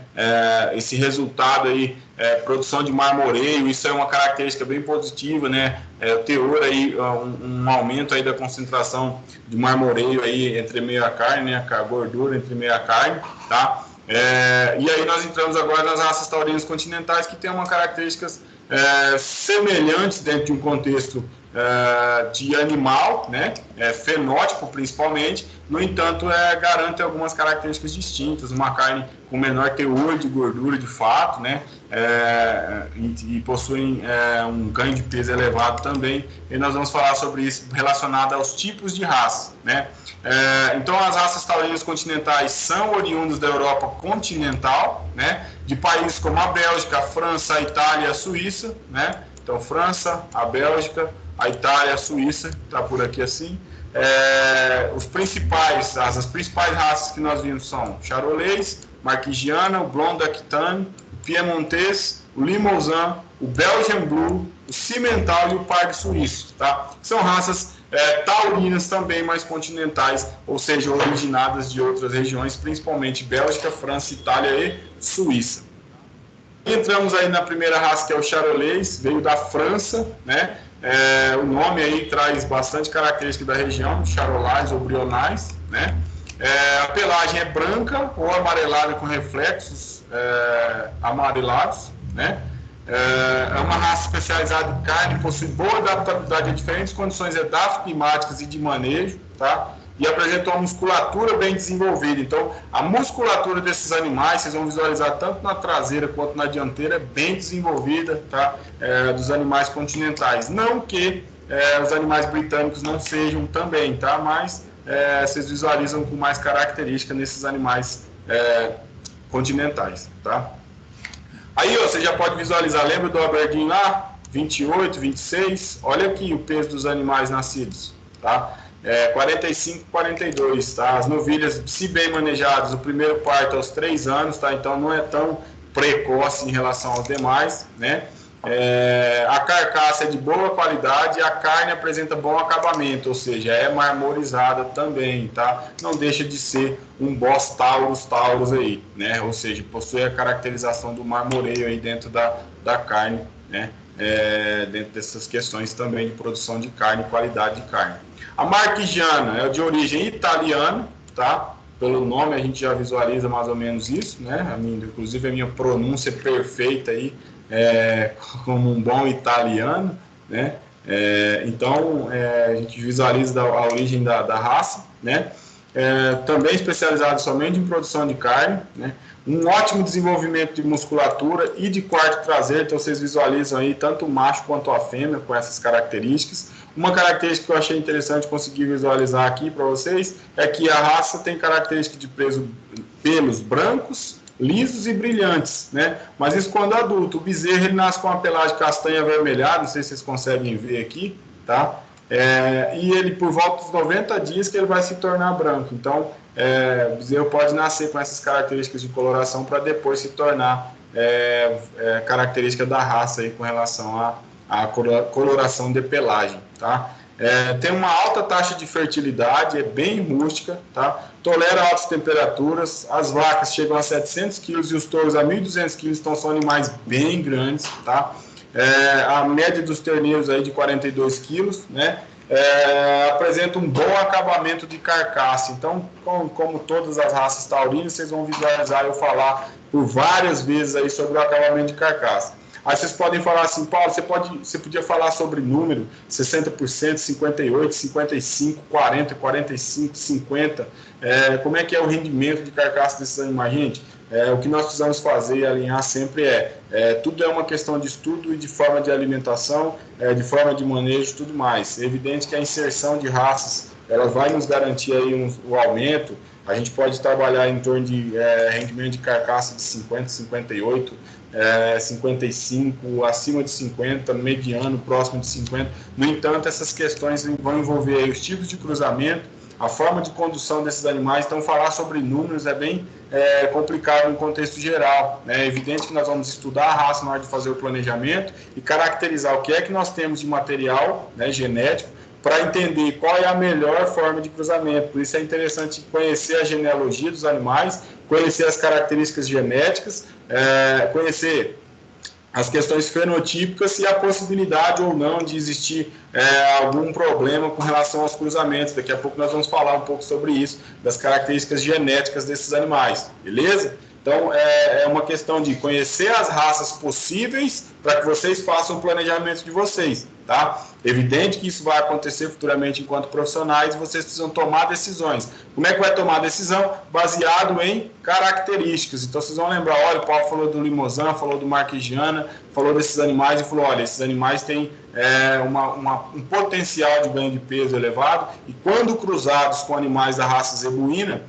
Esse resultado aí, produção de marmoreio, isso é uma característica bem positiva, né? O teor aí, um aumento aí da concentração de marmoreio aí entre meio a carne, né? A gordura entre meio a carne, tá? E aí nós entramos agora nas raças taurinas continentais, que tem uma características semelhantes dentro de um contexto de animal, né? Fenótipo principalmente, no entanto garante algumas características distintas, uma carne com menor teor de gordura de fato, né? E possuem um ganho de peso elevado também, e nós vamos falar sobre isso relacionado aos tipos de raça, né? Então as raças taurinas continentais são oriundas da Europa continental, né? De países como a Bélgica, a França, a Itália e a Suíça, né? Então França, a Bélgica, a Itália, a Suíça, está por aqui assim. As principais raças que nós vimos são Charolais, Marquigiana, o Blonde d'Aquitaine, o Piemontês, o Limousin, o Belgian Blue, o Cimental e o Pardo Suíço, tá? São raças taurinas também, mais continentais, ou seja, originadas de outras regiões, principalmente Bélgica, França, Itália e Suíça. Entramos aí na primeira raça, que é o Charolais, veio da França, né? O nome aí traz bastante característica da região, charolais ou brionais, né? A pelagem é branca ou amarelada com reflexos amarelados, né? É uma raça especializada em carne, possui boa adaptabilidade a diferentes condições edafoclimáticas e de manejo, tá? E apresenta uma musculatura bem desenvolvida. Então, a musculatura desses animais, vocês vão visualizar tanto na traseira quanto na dianteira, bem desenvolvida, tá? Dos animais continentais. Não que os animais britânicos não sejam também, tá? Mas vocês visualizam com mais característica nesses animais continentais, tá? Aí, ó, você já pode visualizar, lembra do Aberdeen lá? 28, 26, olha aqui o peso dos animais nascidos, tá? 45, 42, tá? As novilhas, se bem manejadas, o primeiro parto aos 3 anos, tá? Então não é tão precoce em relação aos demais, né? A carcaça é de boa qualidade e a carne apresenta bom acabamento, ou seja, é marmorizada também, tá? Não deixa de ser um Bos Taurus aí, né? Ou seja, possui a caracterização do marmoreio aí dentro da carne, né? Dentro dessas questões também de produção de carne e qualidade de carne. A Marquigiana é de origem italiana, tá? Pelo nome a gente já visualiza mais ou menos isso, né? Inclusive a minha pronúncia perfeita aí, como um bom italiano, né? Então a gente visualiza a origem da raça, né? Também especializado somente em produção de carne, né? Um ótimo desenvolvimento de musculatura e de quarto traseiro, então vocês visualizam aí tanto o macho quanto a fêmea com essas características. Uma característica que eu achei interessante conseguir visualizar aqui para vocês é que a raça tem característica de pelos brancos, lisos e brilhantes, né? Mas isso quando adulto. O bezerro ele nasce com uma pelagem castanha avermelhada, não sei se vocês conseguem ver aqui, tá? E ele, por volta dos 90 dias, que ele vai se tornar branco. Então, o bezerro pode nascer com essas características de coloração para depois se tornar característica da raça aí com relação à coloração de pelagem, tá? Tem uma alta taxa de fertilidade, é bem rústica, tá? Tolera altas temperaturas, as vacas chegam a 700 quilos e os touros a 1.200 quilos, então são animais bem grandes, tá? A média dos terneiros aí de 42 quilos, né? Apresenta um bom acabamento de carcaça. Então, como todas as raças taurinas, vocês vão visualizar eu falar por várias vezes aí sobre o acabamento de carcaça. Aí vocês podem falar assim, Paulo, você podia falar sobre número, 60%, 58%, 55%, 40%, 45%, 50%. Como é que é o rendimento de carcaça desses animais? Gente, o que nós precisamos fazer e alinhar sempre tudo é uma questão de estudo e de forma de alimentação, de forma de manejo e tudo mais. É evidente que a inserção de raças, ela vai nos garantir aí o aumento. A gente pode trabalhar em torno de rendimento de carcaça de 50, 58, 55, acima de 50, mediano, próximo de 50. No entanto, essas questões vão envolver aí os tipos de cruzamento, a forma de condução desses animais. Então, falar sobre números é bem complicado no contexto geral, né? É evidente que nós vamos estudar a raça na hora de fazer o planejamento e caracterizar o que é que nós temos de material, né, genético, para entender qual é a melhor forma de cruzamento. Por isso é interessante conhecer a genealogia dos animais, conhecer as características genéticas, conhecer as questões fenotípicas e a possibilidade ou não de existir algum problema com relação aos cruzamentos. Daqui a pouco nós vamos falar um pouco sobre isso, das características genéticas desses animais, beleza? Então, é uma questão de conhecer as raças possíveis para que vocês façam o planejamento de vocês, tá? Evidente que isso vai acontecer futuramente enquanto profissionais e vocês precisam tomar decisões. Como é que vai tomar a decisão? Baseado em características. Então, vocês vão lembrar, olha, o Paulo falou do Limousin, falou do Marquigiana, falou desses animais e falou, olha, esses animais têm um potencial de ganho de peso elevado e quando cruzados com animais da raça zebuína,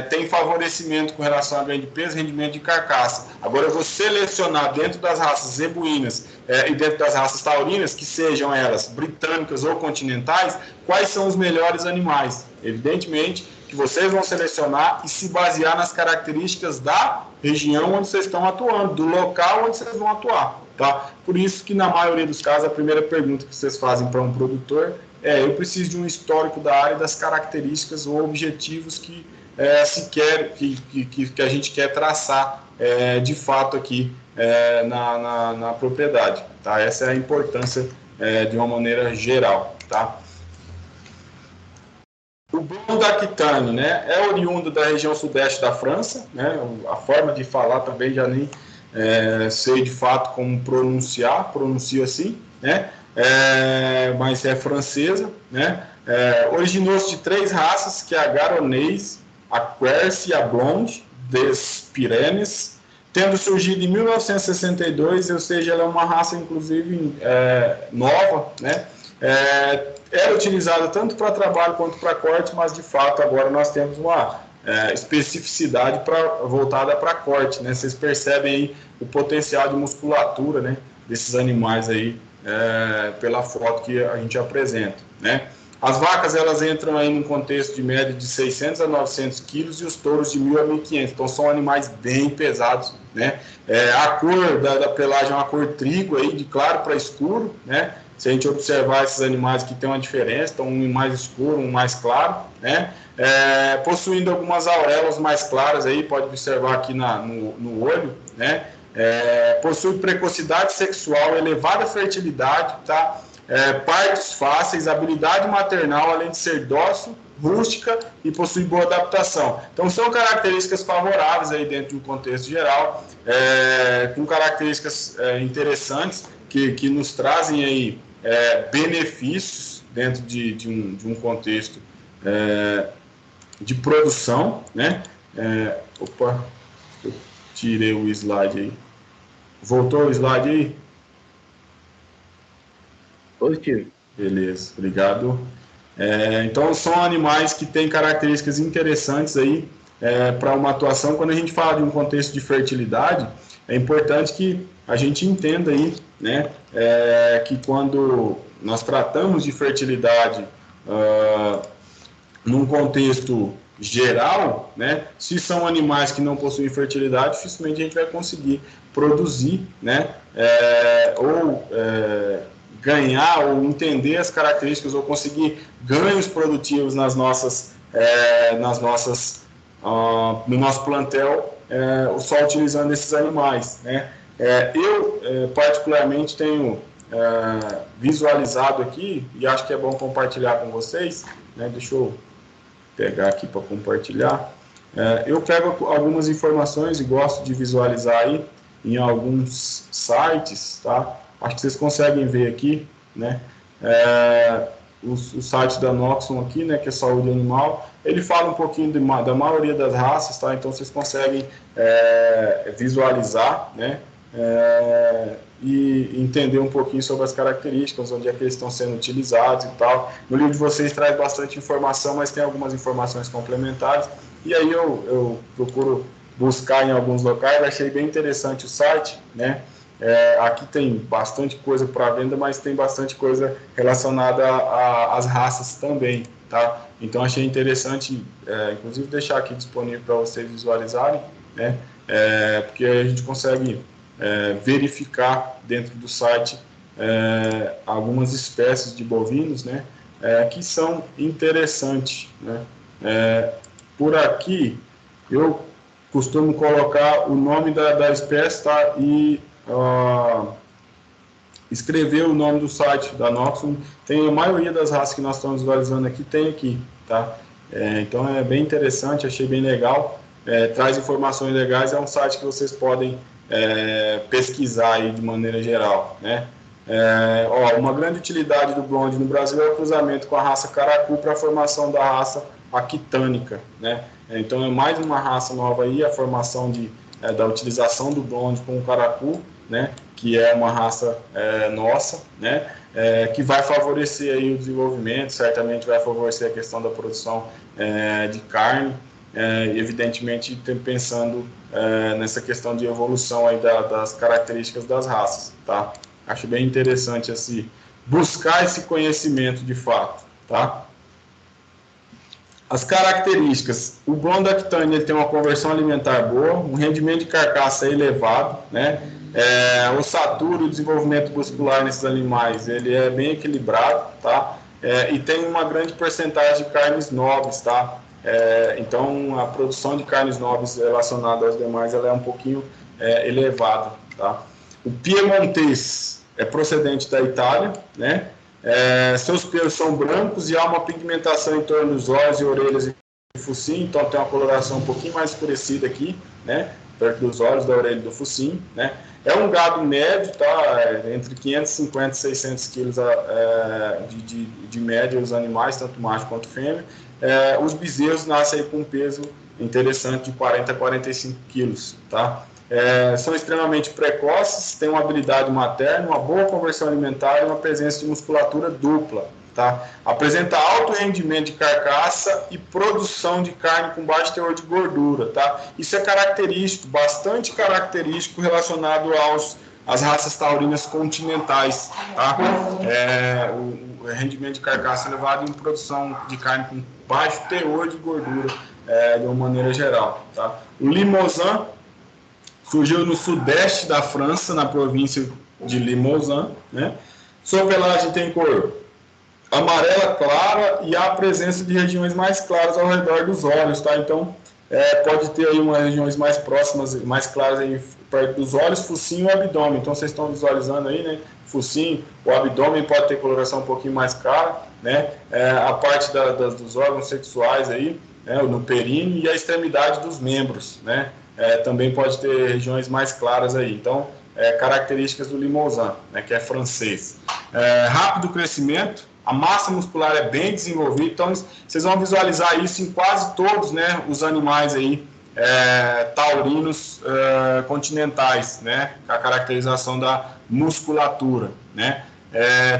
tem favorecimento com relação a ganho de peso e rendimento de carcaça. Agora, eu vou selecionar dentro das raças zebuínas e dentro das raças taurinas, que sejam elas britânicas ou continentais, quais são os melhores animais. Evidentemente que vocês vão selecionar e se basear nas características da região onde vocês estão atuando, do local onde vocês vão atuar. Tá? Por isso que, na maioria dos casos, a primeira pergunta que vocês fazem para um produtor eu preciso de um histórico da área, das características ou objetivos que que a gente quer traçar de fato aqui na propriedade. Tá? Essa é a importância de uma maneira geral. Tá? O Blanc d'Aquitaine, né, é oriundo da região sudeste da França, né, a forma de falar também já nem sei de fato como pronuncio assim, né, mas é francesa, né, originou-se de 3 raças, que é a Garonês, a Quercy e a Blonde des Pyrénées, tendo surgido em 1962, ou seja, ela é uma raça, inclusive, nova, né? Era utilizada tanto para trabalho quanto para corte, mas, de fato, agora nós temos uma especificidade voltada para corte, né? Vocês percebem aí o potencial de musculatura, né, desses animais aí, pela foto que a gente apresenta, né? As vacas, elas entram aí num contexto de média de 600 a 900 quilos e os touros de 1.000 a 1.500. Então, são animais bem pesados, né? A cor da pelagem é uma cor trigo aí, de claro para escuro, né? Se a gente observar esses animais que tem uma diferença, então um mais escuro, um mais claro, né? Possuindo algumas auréolas mais claras aí, pode observar aqui no olho, né? Possui precocidade sexual, elevada fertilidade, tá? Partos fáceis, habilidade maternal, além de ser dócil, rústica e possui boa adaptação. Então, são características favoráveis aí dentro de um contexto geral, com características interessantes que nos trazem aí benefícios dentro de um contexto de produção, né? Opa, eu tirei o slide aí. Voltou o slide aí? Positivo. Beleza, obrigado. Então, são animais que têm características interessantes aí para uma atuação. Quando a gente fala de um contexto de fertilidade, é importante que a gente entenda aí, né, que quando nós tratamos de fertilidade num contexto geral, né, se são animais que não possuem fertilidade, dificilmente a gente vai conseguir produzir, né, ganhar ou entender as características ou conseguir ganhos produtivos no nosso plantel, só utilizando esses animais, né? Eu particularmente tenho visualizado aqui e acho que é bom compartilhar com vocês, né? Deixa eu pegar aqui para compartilhar. Eu pego algumas informações e gosto de visualizar aí em alguns sites, tá? Acho que vocês conseguem ver aqui, né? O site da Noxon aqui, né, que é saúde animal, ele fala um pouquinho da maioria das raças, tá? Então vocês conseguem visualizar, né? E entender um pouquinho sobre as características, onde é que eles estão sendo utilizados e tal. No livro de vocês traz bastante informação, mas tem algumas informações complementares, e aí eu procuro buscar em alguns locais. Achei bem interessante o site, né? Aqui tem bastante coisa para venda, mas tem bastante coisa relacionada às raças também, tá? Então, achei interessante, inclusive, deixar aqui disponível para vocês visualizarem, né? Porque a gente consegue verificar dentro do site algumas espécies de bovinos, né? Que são interessantes, né? Por aqui, eu costumo colocar o nome da espécie, tá? E escrever o nome do site da Noxum. Tem a maioria das raças que nós estamos visualizando aqui, tem aqui, tá? Então é bem interessante, achei bem legal, traz informações legais, é um site que vocês podem pesquisar aí de maneira geral, né? Uma grande utilidade do blonde no Brasil é o cruzamento com a raça caracu para a formação da raça aquitânica, né? Então é mais uma raça nova aí, a formação da utilização do blonde com o caracu, né? Que é uma raça nossa, né? Que vai favorecer aí o desenvolvimento, certamente vai favorecer a questão da produção de carne, evidentemente pensando nessa questão de evolução aí das características das raças, tá? Acho bem interessante assim, buscar esse conhecimento de fato, tá? As características: o Blonde Aquitânia tem uma conversão alimentar boa, um rendimento de carcaça elevado, né? Ossatura e o desenvolvimento muscular nesses animais, ele é bem equilibrado, tá? E tem uma grande porcentagem de carnes nobres, tá? Então, a produção de carnes nobres relacionada aos demais, ela é um pouquinho elevada, tá? O Piemontês é procedente da Itália, né? Seus pelos são brancos e há uma pigmentação em torno dos olhos e orelhas e focinho, então tem uma coloração um pouquinho mais escurecida aqui, né? Perto dos olhos, da orelha e do focinho, né? É um gado médio, tá? Entre 550 e 600 quilos de média os animais, tanto macho quanto fêmea. Os bezerros nascem aí com um peso interessante de 40 a 45 quilos, tá? São extremamente precoces, têm uma habilidade materna, uma boa conversão alimentar e uma presença de musculatura dupla, tá? Apresenta alto rendimento de carcaça e produção de carne com baixo teor de gordura, tá? Isso é característico, bastante característico relacionado às raças taurinas continentais, tá? O rendimento de carcaça elevado e produção de carne com baixo teor de gordura, de uma maneira geral, tá? O Limousin surgiu no sudeste da França, na província de Limousin, né? Sua pelagem tem cor amarela clara e há a presença de regiões mais claras ao redor dos olhos, tá? Então, pode ter aí umas regiões mais próximas, mais claras aí perto dos olhos, focinho e abdômen. Então, vocês estão visualizando aí, né? Focinho, o abdômen pode ter coloração um pouquinho mais clara, né? A parte dos órgãos sexuais aí, né? No períneo e a extremidade dos membros, né? Também pode ter regiões mais claras aí. Então, características do Limousin, né, que é francês. Rápido crescimento, a massa muscular é bem desenvolvida, então vocês vão visualizar isso em quase todos, né, os animais aí, taurinos continentais, né, a caracterização da musculatura, né.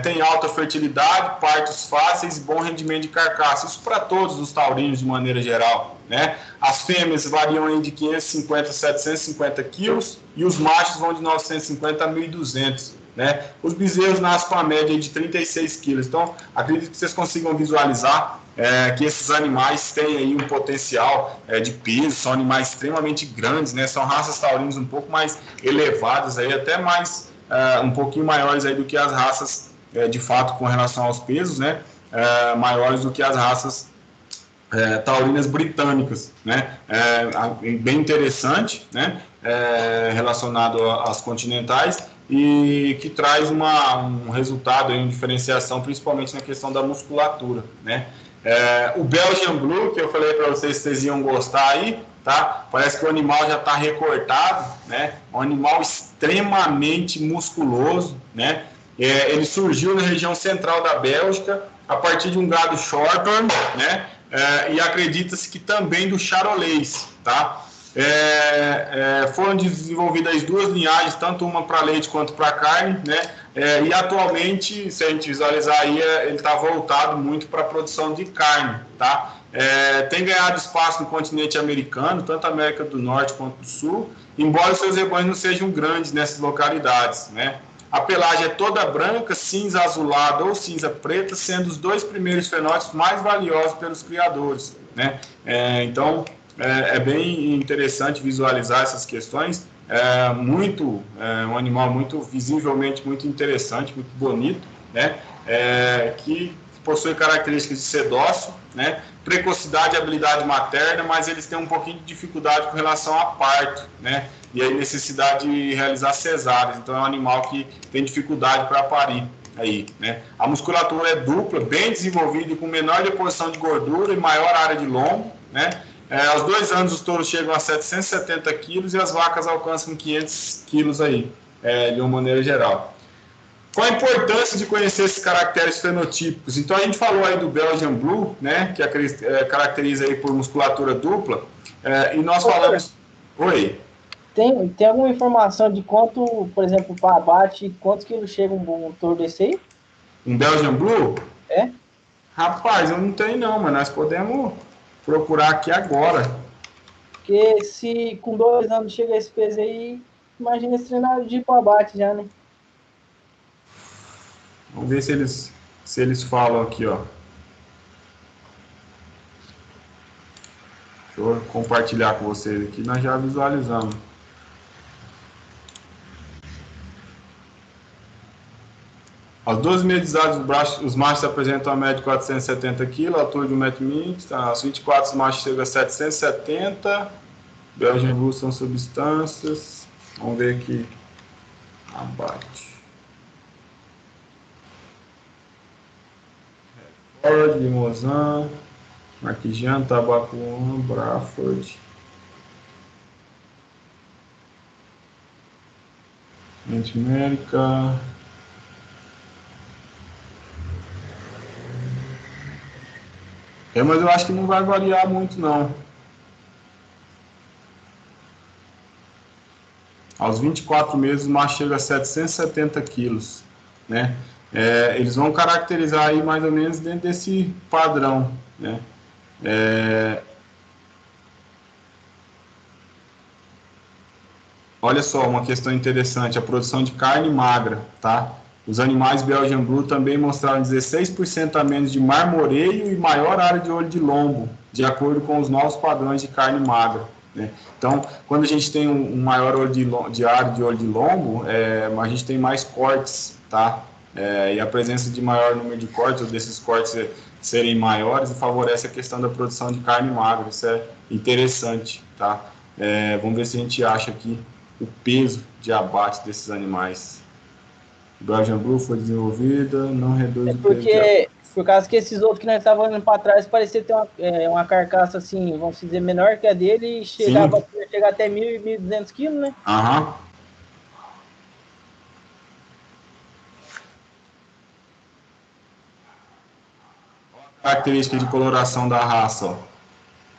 Tem alta fertilidade, partos fáceis e bom rendimento de carcaça. Isso para todos os taurinos de maneira geral, né? As fêmeas variam aí de 550 a 750 quilos e os machos vão de 950 a 1.200, né? Os bezerros nascem com a média de 36 quilos. Então, acredito que vocês consigam visualizar que esses animais têm aí um potencial de peso, são animais extremamente grandes, né? São raças taurinas um pouco mais elevadas, aí, até mais um pouquinho maiores aí do que as raças, de fato, com relação aos pesos, né? Maiores do que as raças taurinas britânicas, né? Bem interessante, né? Relacionado às continentais e que traz um resultado, uma diferenciação, principalmente na questão da musculatura, né? O Belgian Blue, que eu falei para vocês que vocês iam gostar aí, tá? Parece que o animal já está recortado, né? Um animal extremamente musculoso, né? Ele surgiu na região central da Bélgica a partir de um gado Shorthorn, né? E acredita-se que também do Charolais, tá? Foram desenvolvidas duas linhagens, tanto uma para leite quanto para carne, né? E atualmente, se a gente visualizar aí, ele está voltado muito para a produção de carne, tá? Tem ganhado espaço no continente americano, tanto a América do Norte quanto do Sul, embora os seus rebanhos não sejam grandes nessas localidades, né? A pelagem é toda branca, cinza azulada ou cinza preta, sendo os dois primeiros fenótipos mais valiosos pelos criadores, né? Então, é bem interessante visualizar essas questões. Um animal muito visivelmente muito interessante, muito bonito, né? Que possui características de ser dócil, né? Precocidade e habilidade materna, mas eles têm um pouquinho de dificuldade com relação a parto, né? E aí necessidade de realizar cesáreas. Então é um animal que tem dificuldade para parir aí, né? A musculatura é dupla, bem desenvolvida e com menor deposição de gordura e maior área de lombo, né? Aos 2 anos os touros chegam a 770 quilos e as vacas alcançam 500 quilos aí, de uma maneira geral. Qual a importância de conhecer esses caracteres fenotípicos? Então, a gente falou aí do Belgian Blue, né, que caracteriza aí por musculatura dupla, e nós falamos... Oi? Tem alguma informação de quanto, por exemplo, para abate, quantos quilos chega um touro desse aí? Um Belgian Blue? É? Rapaz, eu não tenho não, mas nós podemos procurar aqui agora. Porque se com 2 anos chega esse peso aí, imagina esse treinador de ir para abate já, né? Vamos ver se eles falam aqui, ó. Deixa eu compartilhar com vocês aqui, nós já visualizamos. Aos 12 meses de idade, os machos apresentam a média de 470 kg, altura de 1,20 m. Aos 24, os machos chegam a 770. Belgian Blue são substâncias. Vamos ver aqui. Abate. Ford, Limousin, Marquijan, Tabapuã, Braford. América. Mas eu acho que não vai variar muito, não. Aos 24 meses, o macho chega a 770 quilos, né? Eles vão caracterizar aí mais ou menos dentro desse padrão, né? Olha só, uma questão interessante, a produção de carne magra, tá? Os animais Belgian Blue também mostraram 16% a menos de marmoreio e maior área de olho de lombo, de acordo com os novos padrões de carne magra, né? Então, quando a gente tem um maior área de olho de lombo, a gente tem mais cortes, tá? E a presença de maior número de cortes, ou desses cortes serem maiores, favorece a questão da produção de carne magra. Isso é interessante, tá? Vamos ver se a gente acha aqui o peso de abate desses animais. O Belgian Blue foi desenvolvida, não reduz o peso de abate. Por causa que esses outros que nós estávamos olhando para trás, parecia ter uma carcaça assim, vamos dizer, menor que a dele, e chegar até 1.000 e 1.200 quilos, né? Aham. Característica de coloração da raça, ó.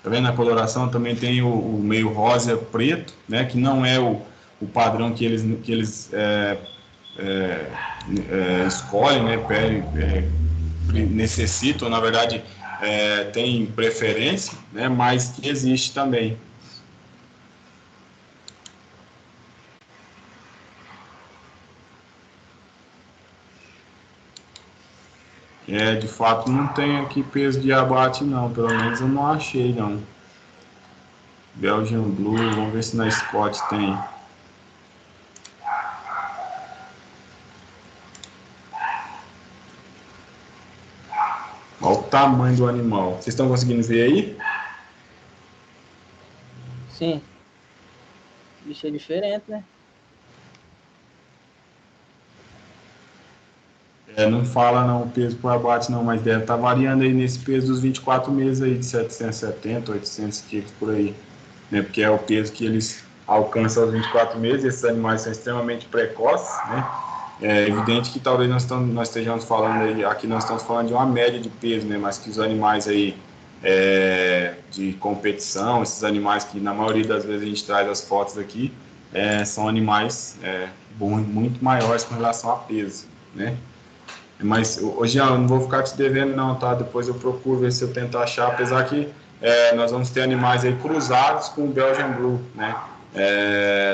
Tá vendo? A coloração também tem o meio rosa preto, né? Que não é o padrão que eles escolhem, né? Necessitam, na verdade, tem preferência, né? Mas que existe também. De fato não tem aqui peso de abate não, pelo menos eu não achei não. Belgian Blue, vamos ver se na Scott tem. Olha o tamanho do animal. Vocês estão conseguindo ver aí? Sim. O bicho é diferente, né? Não fala não o peso por abate não, mas deve estar variando aí nesse peso dos 24 meses aí, de 770, 800 quilos por aí, né? Porque é o peso que eles alcançam aos 24 meses. Esses animais são extremamente precoces, né? É evidente que talvez nós estejamos falando aí, aqui nós estamos falando de uma média de peso, né? Mas que os animais aí de competição, esses animais que na maioria das vezes a gente traz as fotos aqui, são animais muito maiores com relação a peso, né? Mas, hoje eu não vou ficar te devendo não, tá? Depois eu procuro ver se eu tento achar, apesar que nós vamos ter animais aí cruzados com o Belgian Blue, né?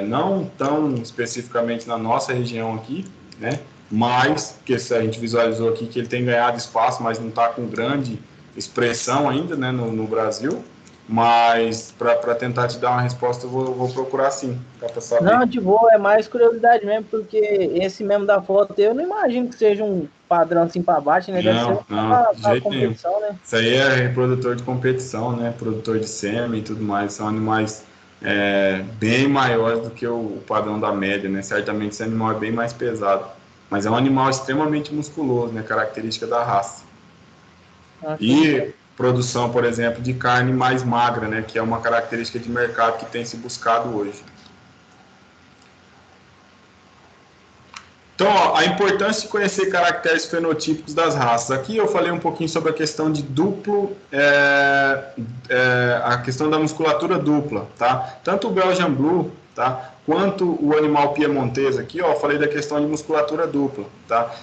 Não tão especificamente na nossa região aqui, né? Mas, porque a gente visualizou aqui que ele tem ganhado espaço, mas não está com grande expressão ainda, né, no Brasil. Mas para tentar te dar uma resposta, eu vou procurar sim, para saber. Não, de boa, é mais curiosidade mesmo, porque esse mesmo da foto eu não imagino que seja um padrão assim para baixo, né? Deve ser não, de competição, né? Isso aí é reprodutor de competição, né? Produtor de sêmen e tudo mais. São animais bem maiores do que o padrão da média, né? Certamente esse animal é bem mais pesado. Mas é um animal extremamente musculoso, né? Característica da raça. E produção, por exemplo, de carne mais magra, né? Que é uma característica de mercado que tem se buscado hoje. Então, ó, a importância de conhecer caracteres fenotípicos das raças. Aqui eu falei um pouquinho sobre a questão de a questão da musculatura dupla, tá? Tanto o Belgian Blue, tá? Quanto o animal piemontês aqui, ó, eu falei da questão de musculatura dupla, tá?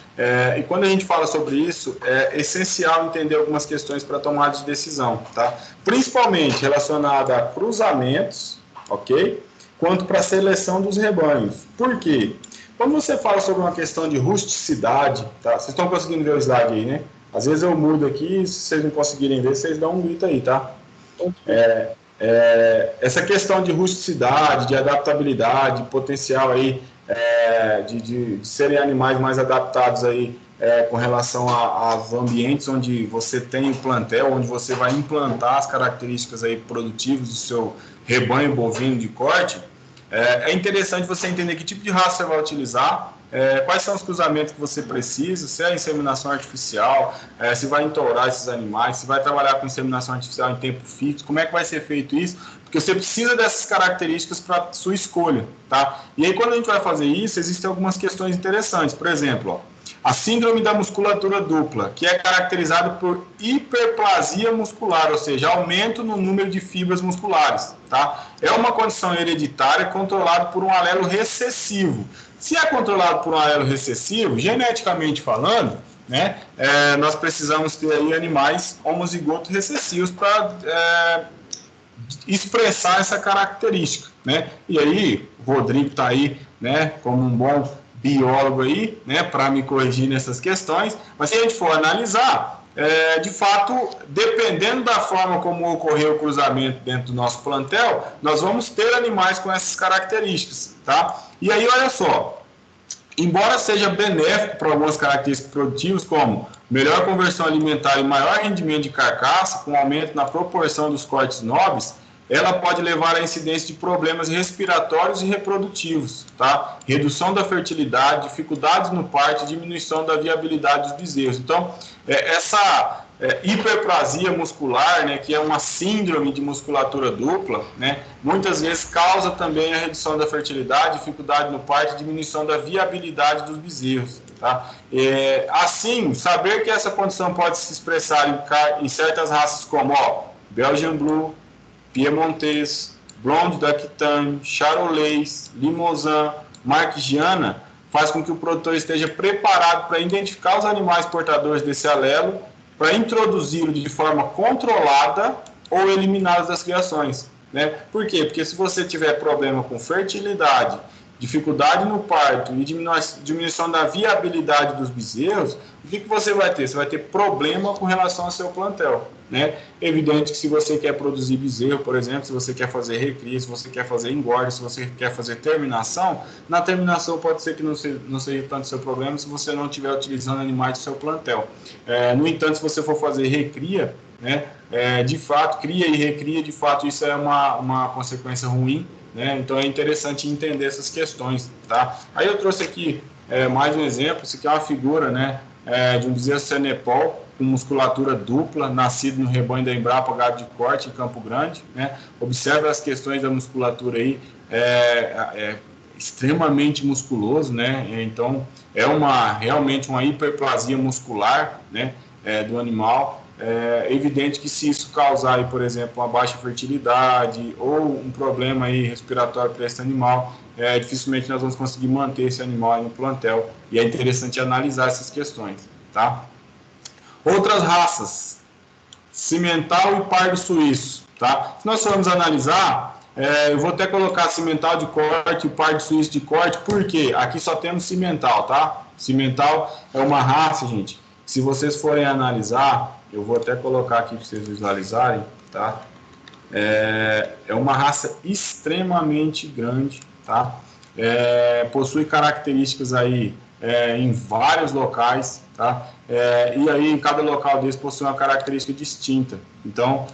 E quando a gente fala sobre isso, é essencial entender algumas questões para tomada de decisão, tá? Principalmente relacionada a cruzamentos, ok? Quanto para a seleção dos rebanhos. Por quê? Quando você fala sobre uma questão de rusticidade, tá? Vocês estão conseguindo ver o slide aí, né? Às vezes eu mudo aqui, se vocês não conseguirem ver, vocês dão um grito aí, tá? Essa questão de rusticidade, de adaptabilidade, potencial aí de serem animais mais adaptados aí com relação aos ambientes onde você tem o plantel, onde você vai implantar as características aí produtivas do seu rebanho bovino de corte. É interessante você entender que tipo de raça você vai utilizar, quais são os cruzamentos que você precisa, se é a inseminação artificial, se vai entourar esses animais, se vai trabalhar com inseminação artificial em tempo fixo, como é que vai ser feito isso, porque você precisa dessas características para sua escolha, tá? E aí quando a gente vai fazer isso, existem algumas questões interessantes, por exemplo, ó, a síndrome da musculatura dupla, que é caracterizada por hiperplasia muscular, ou seja, aumento no número de fibras musculares, tá? É uma condição hereditária controlada por um alelo recessivo. Se é controlado por um alelo recessivo, geneticamente falando, né, nós precisamos ter aí animais homozigotos recessivos para expressar essa característica, né? E aí, o Rodrigo está aí, né, como um bom biólogo aí, né, para me corrigir nessas questões, mas se a gente for analisar, de fato, dependendo da forma como ocorreu o cruzamento dentro do nosso plantel, nós vamos ter animais com essas características, tá? E aí, olha só, embora seja benéfico para algumas características produtivas, como melhor conversão alimentar e maior rendimento de carcaça, com aumento na proporção dos cortes nobres, ela pode levar à incidência de problemas respiratórios e reprodutivos, tá? Redução da fertilidade, dificuldades no parto e diminuição da viabilidade dos bezerros. Então, essa hiperplasia muscular, né, que é uma síndrome de musculatura dupla, né, muitas vezes causa também a redução da fertilidade, dificuldade no parto e diminuição da viabilidade dos bezerros, tá? Assim, saber que essa condição pode se expressar em certas raças como Belgian Blue, Piemontês, Blonde d'Aquitaine, Charolais, Limousin, Marquigiana, faz com que o produtor esteja preparado para identificar os animais portadores desse alelo, para introduzi-lo de forma controlada ou eliminá-los das criações, né? Por quê? Porque se você tiver problema com fertilidade, dificuldade no parto e diminuição da viabilidade dos bezerros, o que você vai ter? Você vai ter problema com relação ao seu plantel, né? Evidente que se você quer produzir bezerro, por exemplo, se você quer fazer recria, se você quer fazer engorde, se você quer fazer terminação, na terminação pode ser que não seja tanto seu problema se você não estiver utilizando animais do seu plantel. No entanto, se você for fazer recria, né, de fato, cria e recria, de fato, isso é uma consequência ruim, né? Então é interessante entender essas questões, tá? Aí eu trouxe aqui mais um exemplo. Isso aqui é uma figura, né, de um bezerro Senepol com musculatura dupla, nascido no rebanho da Embrapa Gado de Corte em Campo Grande, né? Observa as questões da musculatura aí, extremamente musculoso, né? Então é realmente uma hiperplasia muscular, né, do animal. É evidente que se isso causar, aí, por exemplo, uma baixa fertilidade ou um problema aí respiratório para esse animal, dificilmente nós vamos conseguir manter esse animal aí no plantel. E é interessante analisar essas questões, tá? Outras raças, cimental e pardo suíço, tá? Se nós formos analisar, eu vou até colocar cimental de corte e pardo suíço de corte, porque aqui só temos cimental, tá? Cimental é uma raça, gente, se vocês forem analisar, eu vou até colocar aqui para vocês visualizarem, tá? É uma raça extremamente grande, tá? Possui características aí em vários locais, tá? E aí em cada local desse possui uma característica distinta. Então,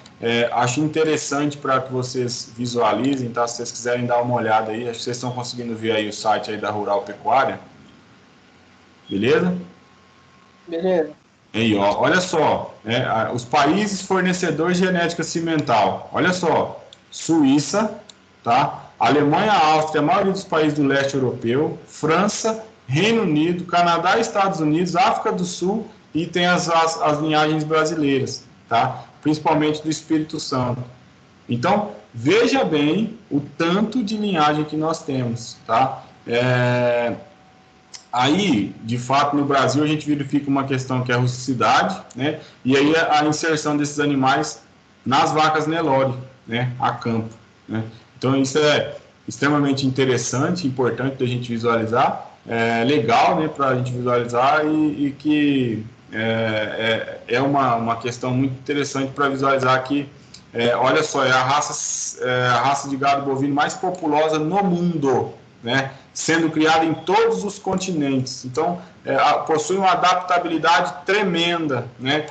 acho interessante para que vocês visualizem, tá? Se vocês quiserem dar uma olhada aí, acho que vocês estão conseguindo ver aí o site aí da Rural Pecuária. Beleza? Beleza. Aí, ó, olha só, os países fornecedores de genética cimental, olha só, Suíça, tá? Alemanha, Áustria, a maioria dos países do leste europeu, França, Reino Unido, Canadá, Estados Unidos, África do Sul e tem as linhagens brasileiras, tá? Principalmente do Espírito Santo. Então, veja bem o tanto de linhagem que nós temos, tá? Aí, de fato, no Brasil, a gente verifica uma questão que é a rusticidade, né? E aí a inserção desses animais nas vacas Nelore, né? A campo, né? Então, isso é extremamente interessante, importante da gente visualizar, legal, né? Para a gente visualizar e que é uma questão muito interessante para visualizar que, olha só, é a raça de gado bovino mais populosa no mundo, né? Sendo criada em todos os continentes. Então, possui uma adaptabilidade tremenda, né?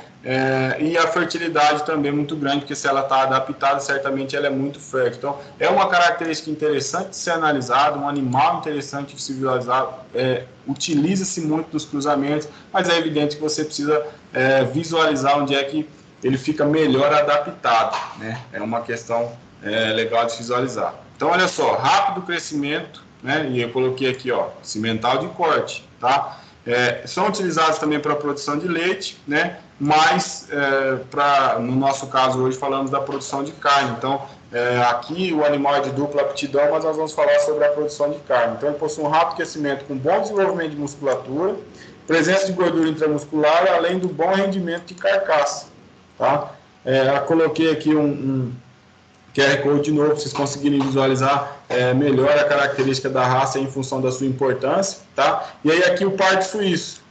E a fertilidade também muito grande, porque se ela está adaptada, certamente ela é muito fértil. Então, é uma característica interessante de ser analisada, um animal interessante de se visualizar, utiliza-se muito nos cruzamentos, mas é evidente que você precisa visualizar onde é que ele fica melhor adaptado, né? É uma questão legal de visualizar. Então, olha só, rápido crescimento, né? E eu coloquei aqui, ó, cimental de corte, tá? São utilizados também para a produção de leite, né? Mas, no nosso caso hoje, falamos da produção de carne. Então, aqui o animal é de dupla aptidão, mas nós vamos falar sobre a produção de carne. Então, ele possui um rápido crescimento com bom desenvolvimento de musculatura, presença de gordura intramuscular, além do bom rendimento de carcaça, tá? Coloquei aqui um QR Code de novo, para vocês conseguirem visualizar melhor a característica da raça em função da sua importância, tá? E aí aqui o pardo suíço,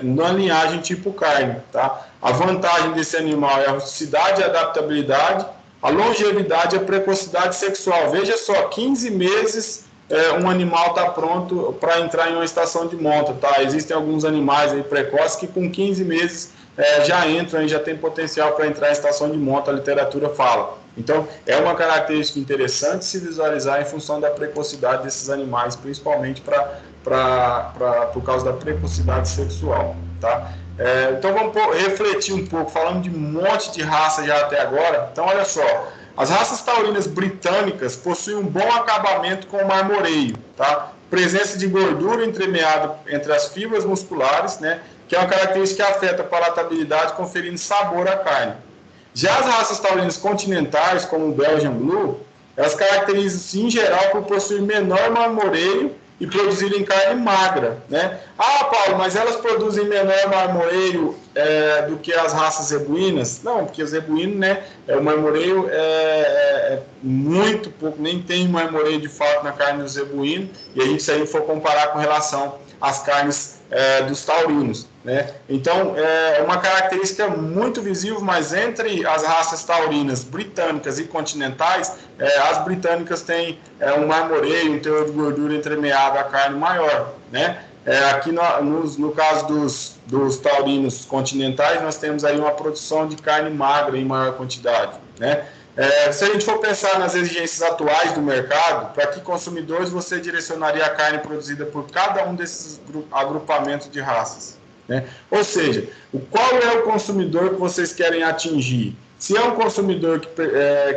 na linhagem tipo carne, tá? A vantagem desse animal é a rusticidade e a adaptabilidade, a longevidade e a precocidade sexual. Veja só, 15 meses um animal está pronto para entrar em uma estação de monta, tá? Existem alguns animais aí precoces que com 15 meses já entram e já tem potencial para entrar em estação de monta, a literatura fala. Então, é uma característica interessante se visualizar em função da precocidade desses animais, principalmente por causa da precocidade sexual, tá? Então, vamos refletir um pouco, falando de um monte de raça já até agora. Então, olha só, as raças taurinas britânicas possuem um bom acabamento com o marmoreio, tá? Presença de gordura entremeada entre as fibras musculares, né? Que é uma característica que afeta a palatabilidade, conferindo sabor à carne. Já as raças taurinas continentais, como o Belgian Blue, elas caracterizam-se em geral por possuir menor marmoreio e produzirem carne magra, né? Ah, Paulo, mas elas produzem menor marmoreio do que as raças zebuínas? Não, porque o zebuíno, né, o marmoreio é muito pouco, nem tem marmoreio de fato na carne do zebuíno, e a gente, se a gente for comparar com relação às carnes dos taurinos, né? Então, é uma característica muito visível, mas entre as raças taurinas britânicas e continentais, as britânicas têm um marmoreio, um teor de gordura entremeado à carne maior, né? Aqui no caso dos taurinos continentais, nós temos aí uma produção de carne magra em maior quantidade, né? Se a gente for pensar nas exigências atuais do mercado, para que consumidores você direcionaria a carne produzida por cada um desses agrupamentos de raças, né? Ou seja, qual é o consumidor que vocês querem atingir? Se é um consumidor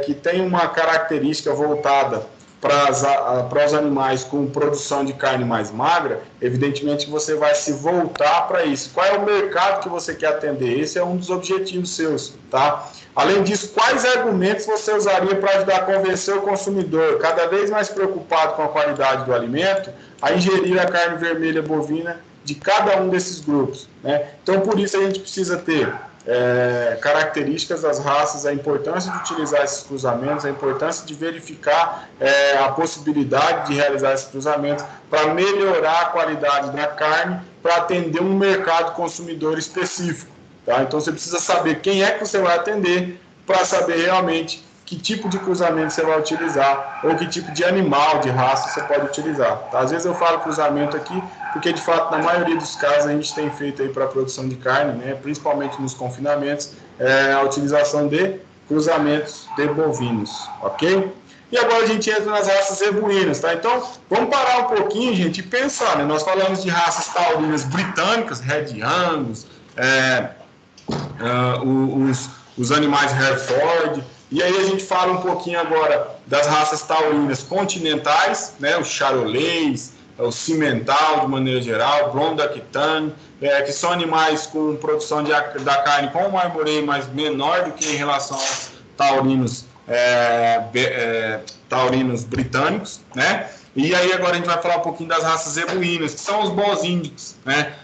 que tem uma característica voltada para os animais com produção de carne mais magra, evidentemente que você vai se voltar para isso. Qual é o mercado que você quer atender? Esse é um dos objetivos seus, tá? Além disso, quais argumentos você usaria para ajudar a convencer o consumidor, cada vez mais preocupado com a qualidade do alimento, a ingerir a carne vermelha bovina de cada um desses grupos, né? Então, por isso a gente precisa ter características das raças, a importância de utilizar esses cruzamentos, a importância de verificar a possibilidade de realizar esses cruzamentos para melhorar a qualidade da carne, para atender um mercado consumidor específico. Tá? Então, você precisa saber quem é que você vai atender para saber realmente que tipo de cruzamento você vai utilizar ou que tipo de animal, de raça você pode utilizar. Tá? Às vezes eu falo cruzamento aqui porque, de fato, na maioria dos casos a gente tem feito aí para a produção de carne, né, principalmente nos confinamentos, a utilização de cruzamentos de bovinos, ok? E agora a gente entra nas raças zebuínas, tá? Então, vamos parar um pouquinho, gente, e pensar, né? Nós falamos de raças taurinas britânicas, Red Angus, os animais Hereford, e aí a gente fala um pouquinho agora das raças taurinas continentais, né, os charolês, o cimental de maneira geral, Blonde d'Aquitaine, que são animais com produção da carne com marmoreio, mas menor do que em relação aos taurinos, taurinos britânicos, né? E aí agora a gente vai falar um pouquinho das raças zebuínas, que são os bons índios, né?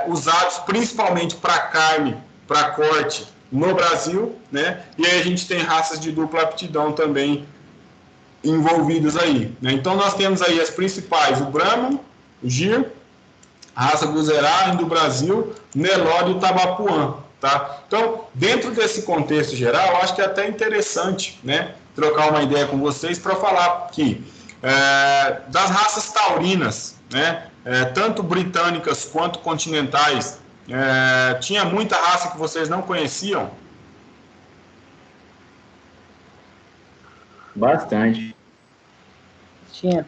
Usados principalmente para carne, para corte no Brasil, né? E aí a gente tem raças de dupla aptidão também envolvidas aí, né? Então nós temos aí as principais, o Brahman, o Gir, a raça Guzerá do Brasil, Nelore e o Tabapuã, tá? Então, dentro desse contexto geral, eu acho que é até interessante, né, trocar uma ideia com vocês para falar que das raças taurinas, né, tanto britânicas quanto continentais, tinha muita raça que vocês não conheciam? Bastante. Tinha.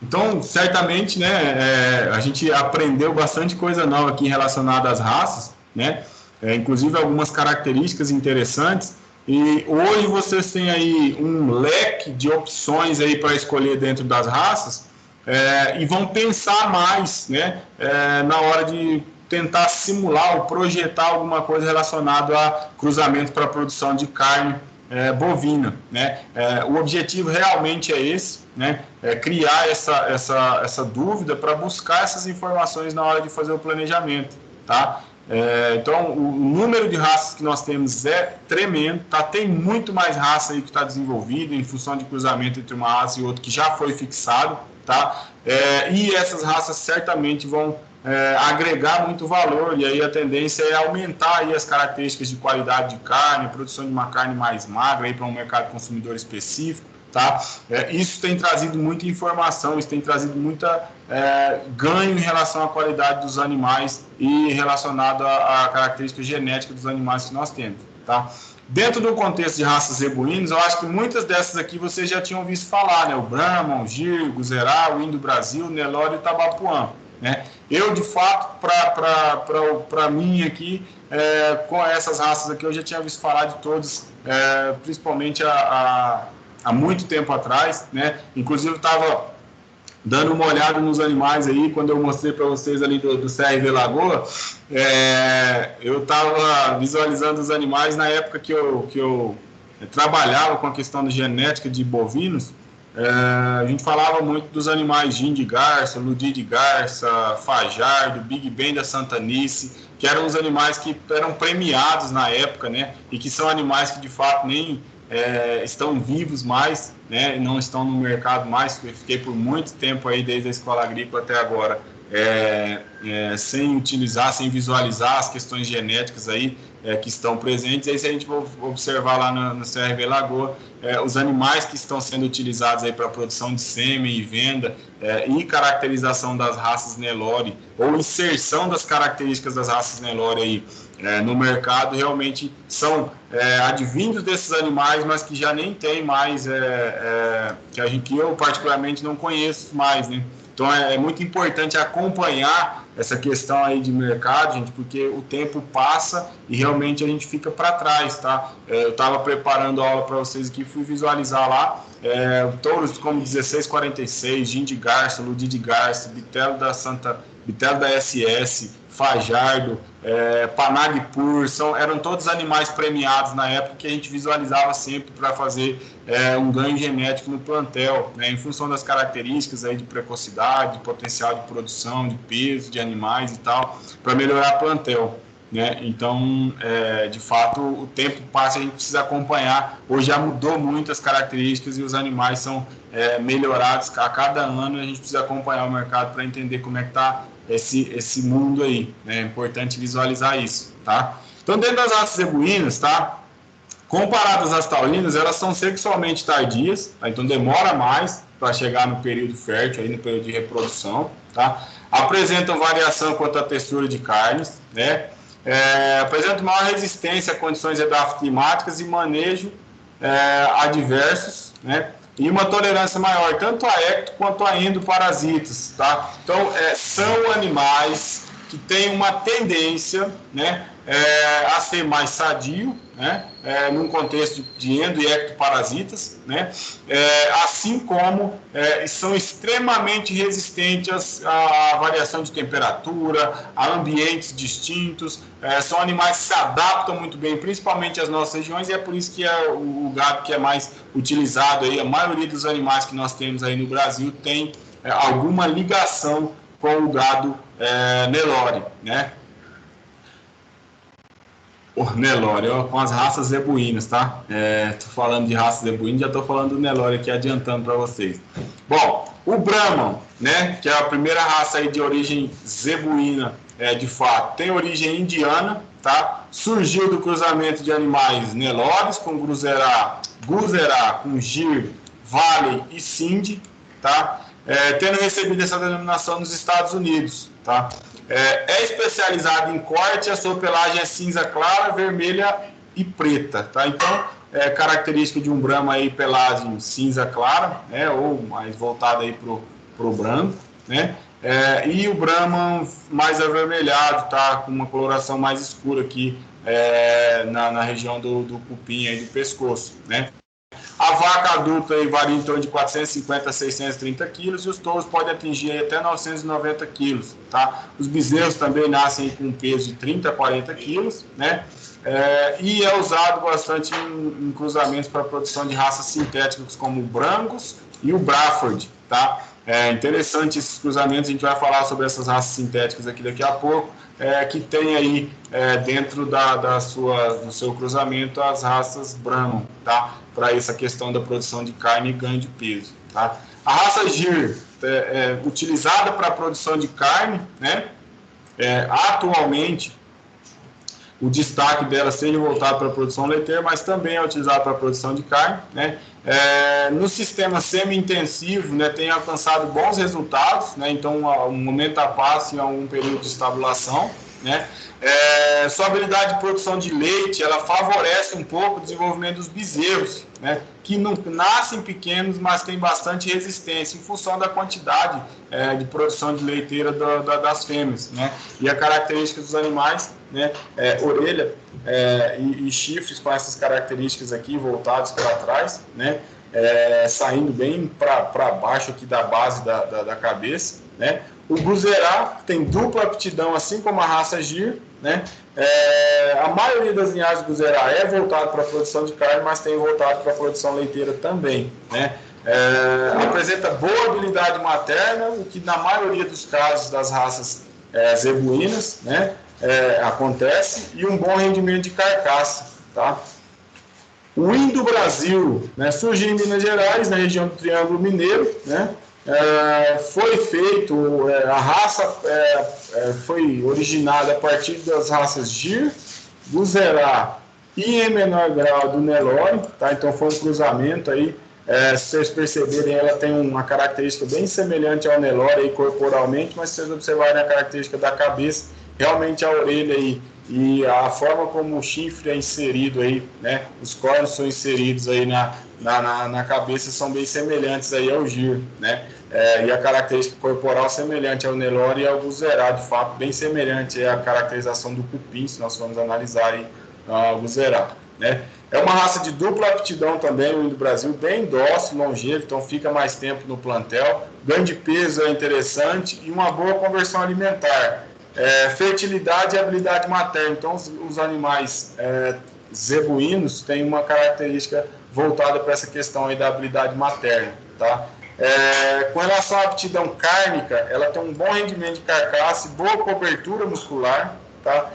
Então, certamente, né, a gente aprendeu bastante coisa nova aqui relacionada às raças, né, inclusive algumas características interessantes, e hoje vocês têm aí um leque de opções aí para escolher dentro das raças, e vão pensar mais, né, na hora de tentar simular ou projetar alguma coisa relacionada a cruzamento para a produção de carne bovina, né? O objetivo realmente é esse, né? Criar essa dúvida para buscar essas informações na hora de fazer o planejamento, tá? Então, o número de raças que nós temos é tremendo, tá? Tem muito mais raça aí que está desenvolvida em função de cruzamento entre uma raça e outra que já foi fixado, tá? E essas raças certamente vão agregar muito valor, e aí a tendência é aumentar aí as características de qualidade de carne, produção de uma carne mais magra aí para um mercado consumidor específico, tá? Isso tem trazido muita informação, isso tem trazido muita ganho em relação à qualidade dos animais e relacionado à característica genética dos animais que nós temos, tá? Dentro do contexto de raças zebuínas, eu acho que muitas dessas aqui vocês já tinham visto falar, né? O Brahman, o Gir, o Guzerá, o Indo-Brasil, o Nelore e o Tabapuã, né? Eu, de fato, para mim aqui, com essas raças aqui, eu já tinha visto falar de todas, principalmente há muito tempo atrás, né? Inclusive, estava dando uma olhada nos animais aí, quando eu mostrei para vocês ali do CRV Lagoa, eu estava visualizando os animais na época que eu trabalhava com a questão da genética de bovinos. A gente falava muito dos animais Gin de Garça, Ludi de Garça, Fajardo, Big Ben da Santanice, que eram os animais que eram premiados na época, né? E que são animais que de fato nem estão vivos mais, né? Não estão no mercado mais. Eu fiquei por muito tempo aí, desde a escola agrícola até agora, sem utilizar, sem visualizar as questões genéticas aí que estão presentes. Aí, se a gente for observar lá no CRV Lagoa, os animais que estão sendo utilizados aí para a produção de sêmen e venda e caracterização das raças Nelore, ou inserção das características das raças Nelore aí no mercado, realmente são advindos desses animais, mas que já nem tem mais, que eu particularmente não conheço mais, né? Então, é muito importante acompanhar essa questão aí de mercado, gente, porque o tempo passa e realmente a gente fica para trás, tá? Eu estava preparando a aula para vocês aqui, fui visualizar lá, touros como 1646, Gin de Garça, Ludi de Garça, Bitelo da SS, Fajardo, Panagpur, eram todos animais premiados na época que a gente visualizava sempre para fazer um ganho genético no plantel, né, em função das características aí de precocidade, de potencial de produção, de peso de animais e tal, para melhorar o plantel. né? Então, de fato, o tempo passa, a gente precisa acompanhar. Hoje já mudou muito as características e os animais são melhorados a cada ano, e a gente precisa acompanhar o mercado para entender como é que está esse mundo aí, né? É importante visualizar isso, tá? Então, dentro das raças zebuínas, tá? Comparadas às taurinas, elas são sexualmente tardias, tá? Então demora mais para chegar no período fértil, aí no período de reprodução, tá? Apresentam variação quanto à textura de carnes, né? Apresentam maior resistência a condições edafoclimáticas e manejo adversos, né? E uma tolerância maior, tanto a ecto quanto a endoparasitas, tá? Então, são animais que têm uma tendência, né, a ser mais sadio, né, num contexto de endo e ectoparasitas, né, assim como são extremamente resistentes à variação de temperatura, a ambientes distintos, são animais que se adaptam muito bem, principalmente às nossas regiões, e é por isso que o gado que é mais utilizado aí, a maioria dos animais que nós temos aí no Brasil tem alguma ligação com o gado Nelore, né? Nelore, com as raças zebuínas, tá? Tô falando de raças zebuínas, já tô falando do Nelore aqui, adiantando para vocês. Bom, o Brahman, né? Que é a primeira raça aí de origem zebuína, de fato, tem origem indiana, tá? Surgiu do cruzamento de animais Nelores com Guzerá, com Gir, Valley e Sindh, tá? Tendo recebido essa denominação nos Estados Unidos, tá? É especializado em corte, a sua pelagem é cinza clara, vermelha e preta, tá? Então, característica de um Brahma aí, pelagem cinza clara, né? Ou mais voltada aí pro branco, né? E o Brahman mais avermelhado, tá? Com uma coloração mais escura aqui na região do cupim aí do pescoço, né? A vaca adulta aí varia em torno de 450 a 630 quilos e os touros podem atingir aí até 990 quilos, tá? Os bezerros também nascem aí com um peso de 30 a 40 quilos, né? E é usado bastante em cruzamentos para a produção de raças sintéticas como o Brangus e o Braford, tá? Interessante esses cruzamentos, a gente vai falar sobre essas raças sintéticas aqui daqui a pouco, que tem aí dentro do seu cruzamento as raças Brahman, tá? Para essa questão da produção de carne e ganho de peso, tá? A raça Gir utilizada para a produção de carne, né? Atualmente o destaque dela seja voltado para a produção leiteira, mas também é utilizado para a produção de carne, né? No sistema semi-intensivo, né, tem alcançado bons resultados, né? Então, um momento a passo em algum período de estabulação, né? Sua habilidade de produção de leite, ela favorece um pouco o desenvolvimento dos bezerros, né? Que não nascem pequenos, mas têm bastante resistência em função da quantidade de produção de leiteira das fêmeas, né? E a característica dos animais, né? Orelha e chifres com essas características aqui voltados para trás, né? Saindo bem para baixo aqui da base da cabeça, né? O Guzerá tem dupla aptidão, assim como a raça Gir, né? A maioria das linhagens do Guzerá é voltado para a produção de carne, mas tem voltado para a produção leiteira também, né? Apresenta boa habilidade materna, o que na maioria dos casos das raças zebuínas, né? Acontece, e um bom rendimento de carcaça, tá? O Indo-Brasil, né, surgiu em Minas Gerais, na região do Triângulo Mineiro, né? Foi feito, a raça foi originada a partir das raças Gir, Guzerá e, em menor grau, do Nelore, tá? Então foi um cruzamento aí, se vocês perceberem, ela tem uma característica bem semelhante ao Nelore aí, corporalmente, mas se vocês observarem a característica da cabeça, realmente a orelha aí, e a forma como o chifre é inserido aí, né, os cornos são inseridos aí na cabeça, são bem semelhantes aí ao Gir, né, e a característica corporal semelhante ao Nelore e ao Guzerá, de fato, bem semelhante à caracterização do cupim, se nós formos analisar aí o Guzerá, né. É uma raça de dupla aptidão também, o Indo-Brasil, bem dócil, longevo, então fica mais tempo no plantel, ganho de peso é interessante e uma boa conversão alimentar. Fertilidade e habilidade materna. Então, os animais zebuínos têm uma característica voltada para essa questão aí da habilidade materna, tá? Com relação à aptidão cárnica, ela tem um bom rendimento de carcaça e boa cobertura muscular, tá?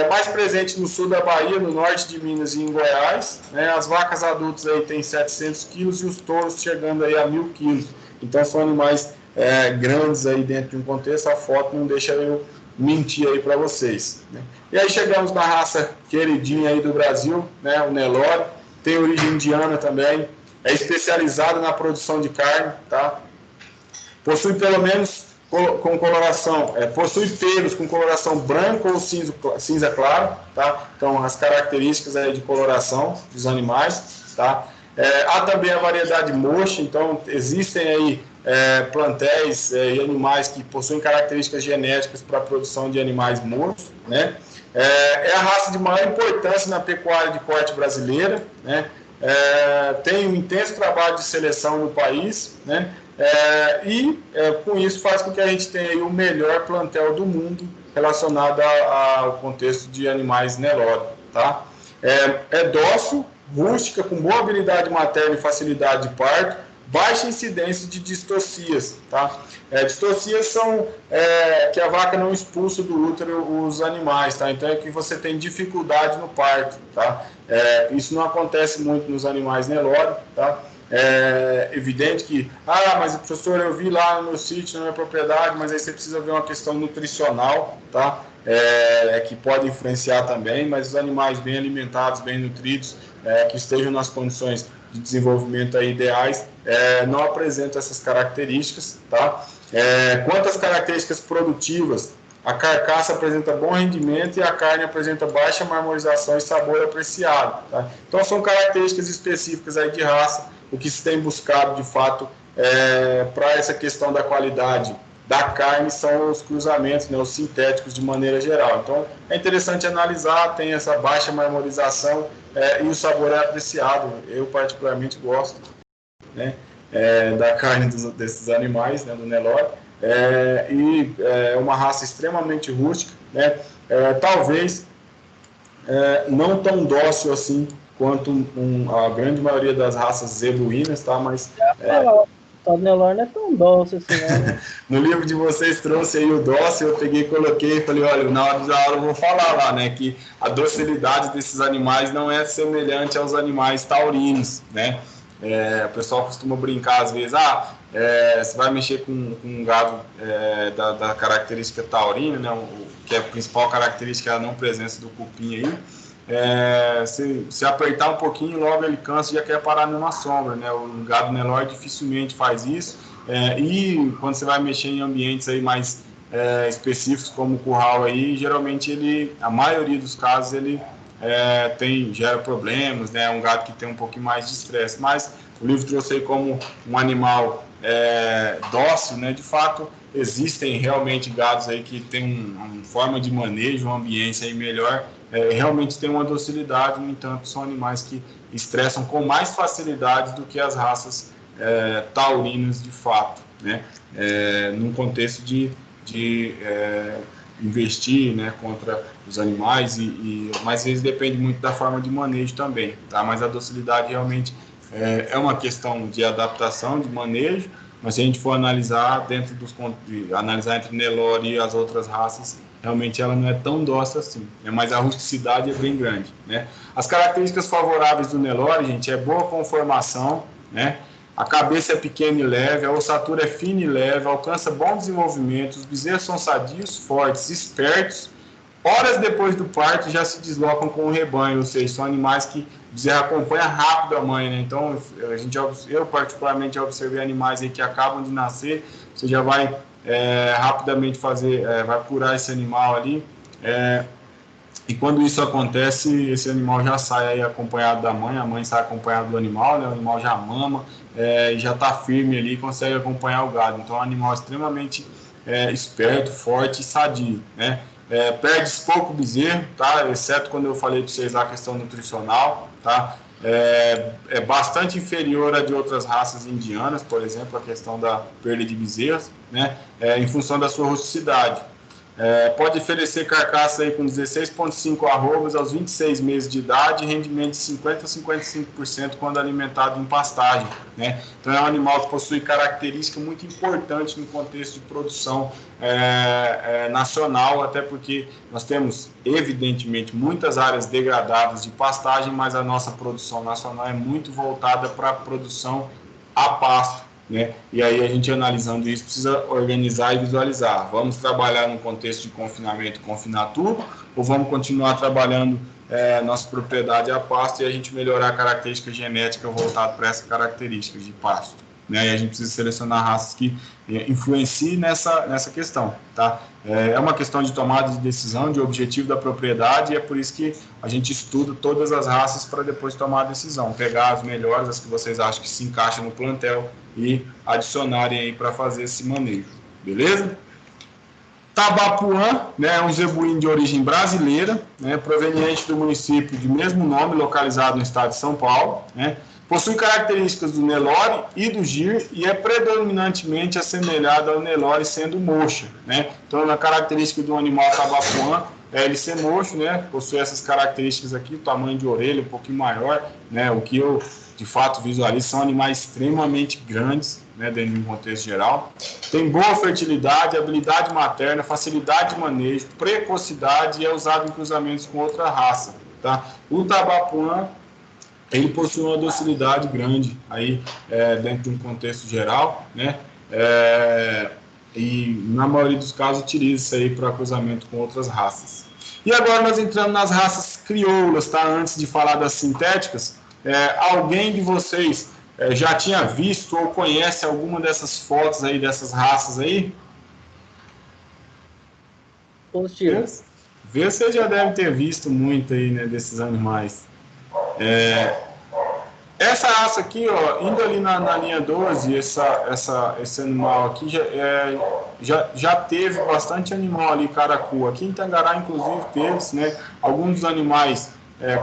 mais presente no sul da Bahia, no norte de Minas e em Goiás, né? As vacas adultas aí têm 700 quilos e os touros chegando aí a 1.000 quilos. Então são animais grandes aí dentro de um contexto. A foto não deixa eu mentir aí para vocês, né? E aí chegamos na raça queridinha aí do Brasil, né? O Nelore, tem origem indiana também, é especializado na produção de carne, tá? Possui pelo menos com coloração, possui pelos com coloração branca ou cinza claro, tá? Então, as características aí de coloração dos animais, tá? Há também a variedade mocha, então existem aí plantéis e animais que possuem características genéticas para a produção de animais mochos, né? É a raça de maior importância na pecuária de corte brasileira, né? Tem um intenso trabalho de seleção no país, né? Com isso faz com que a gente tenha aí o melhor plantel do mundo relacionado ao contexto de animais Nelore, tá? Dócil, rústica, com boa habilidade materna e facilidade de parto, baixa incidência de distocias, tá? Distocias são que a vaca não expulsa do útero os animais, tá? Então é que você tem dificuldade no parto, tá? Isso não acontece muito nos animais Nelore, tá? É evidente que, mas professor, eu vi lá no sítio, na minha propriedade, mas aí você precisa ver uma questão nutricional, tá? Que pode influenciar também, mas os animais bem alimentados, bem nutridos, que estejam nas condições de desenvolvimento aí ideais, não apresentam essas características, tá? Quanto às características produtivas, a carcaça apresenta bom rendimento e a carne apresenta baixa marmorização e sabor apreciado, tá? Então são características específicas aí de raça, o que se tem buscado de fato para essa questão da qualidade da carne são os cruzamentos, né, os sintéticos de maneira geral. Então é interessante analisar, tem essa baixa marmorização e o sabor é apreciado. Eu particularmente gosto, né, da carne desses animais, né, do Nelore. É uma raça extremamente rústica, né? Talvez não tão dócil assim quanto a grande maioria das raças zebuínas, tá? Mas o Nelore não é tão dócil assim, né? No livro de vocês trouxe aí o dócil, eu peguei, coloquei e falei, olha, na hora da aula eu vou falar lá, né, que a docilidade desses animais não é semelhante aos animais taurinos, né? O pessoal costuma brincar às vezes, você vai mexer com um gado da característica taurina, né, que é a principal característica é a não presença do cupim aí. Se apertar um pouquinho, logo ele cansa e já quer parar numa sombra, né? O gado Nelore dificilmente faz isso, e quando você vai mexer em ambientes aí mais específicos como o curral aí, geralmente a maioria dos casos ele gera problemas, né? É um gado que tem um pouquinho mais de estresse, mas o livro trouxe aí como um animal dócil, né? De fato existem realmente gados aí que tem uma forma de manejo, uma ambiência aí melhor, realmente tem uma docilidade, no entanto são animais que estressam com mais facilidade do que as raças taurinas de fato, né? Num contexto de investir, né, contra os animais, mas às vezes depende muito da forma de manejo também, tá? Mas a docilidade realmente é uma questão de adaptação, de manejo, mas se a gente for analisar analisar entre Nelore e as outras raças, realmente ela não é tão dócil assim, né? Mas a rusticidade é bem grande, né? As características favoráveis do Nelore, gente, é boa conformação, né? A cabeça é pequena e leve, a ossatura é fina e leve, alcança bom desenvolvimento, os bezerros são sadios, fortes, espertos, horas depois do parto já se deslocam com o rebanho, ou seja, são animais que o bezerro acompanha rápido a mãe, né? Então, eu particularmente já observei animais aí que acabam de nascer, você já vai rapidamente vai curar esse animal ali, e quando isso acontece, esse animal já sai aí acompanhado da mãe, a mãe sai acompanhada do animal, né? O animal já mama, e já está firme ali, consegue acompanhar o gado. Então é um animal extremamente esperto, forte e sadio, né? Perde pouco bezerro, tá? Exceto quando eu falei para vocês a questão nutricional, tá? É bastante inferior a de outras raças indianas, por exemplo, a questão da perda de bezerros, né? Em função da sua rusticidade. Pode oferecer carcaça aí com 16,5 arrobas aos 26 meses de idade, rendimento de 50% a 55% quando alimentado em pastagem, né? Então é um animal que possui característica muito importante no contexto de produção nacional, até porque nós temos, evidentemente, muitas áreas degradadas de pastagem, mas a nossa produção nacional é muito voltada para a produção a pasto, né? E aí a gente, analisando isso, precisa organizar e visualizar. Vamos trabalhar no contexto de confinamento, confinar tudo, ou vamos continuar trabalhando nossa propriedade a pasto e a gente melhorar a característica genética voltada para essas características de pasto, né? E a gente precisa selecionar raças que influenciem nessa questão, tá? É uma questão de tomada de decisão, de objetivo da propriedade, e é por isso que a gente estuda todas as raças para depois tomar a decisão, pegar as melhores, as que vocês acham que se encaixam no plantel e adicionarem aí para fazer esse manejo, beleza? Tabapuã, né, é um zebuíno de origem brasileira, né, proveniente do município de mesmo nome, localizado no estado de São Paulo, né? Possui características do Nelore e do Gir e é predominantemente assemelhado ao Nelore, sendo moxa, né? Então, na característica do animal tabapuã é ele ser moxo, né? Possui essas características aqui, tamanho de orelha um pouquinho maior, né? O que eu, de fato, visualizo são animais extremamente grandes, né? Dentro de um contexto geral. Tem boa fertilidade, habilidade materna, facilidade de manejo, precocidade e é usado em cruzamentos com outra raça, tá? O tabapuã, ele possui uma docilidade grande aí dentro de um contexto geral, né? E na maioria dos casos utiliza isso aí para cruzamento com outras raças. E agora nós entramos nas raças crioulas, tá? Antes de falar das sintéticas, alguém de vocês já tinha visto ou conhece alguma dessas fotos aí, dessas raças aí? Positivo. Vê se você já deve ter visto muito aí, né, desses animais. Essa raça aqui, ó, indo ali na linha 12, esse animal aqui já teve bastante animal ali, caracu. Aqui em Tangará, inclusive, teve, né? Alguns dos animais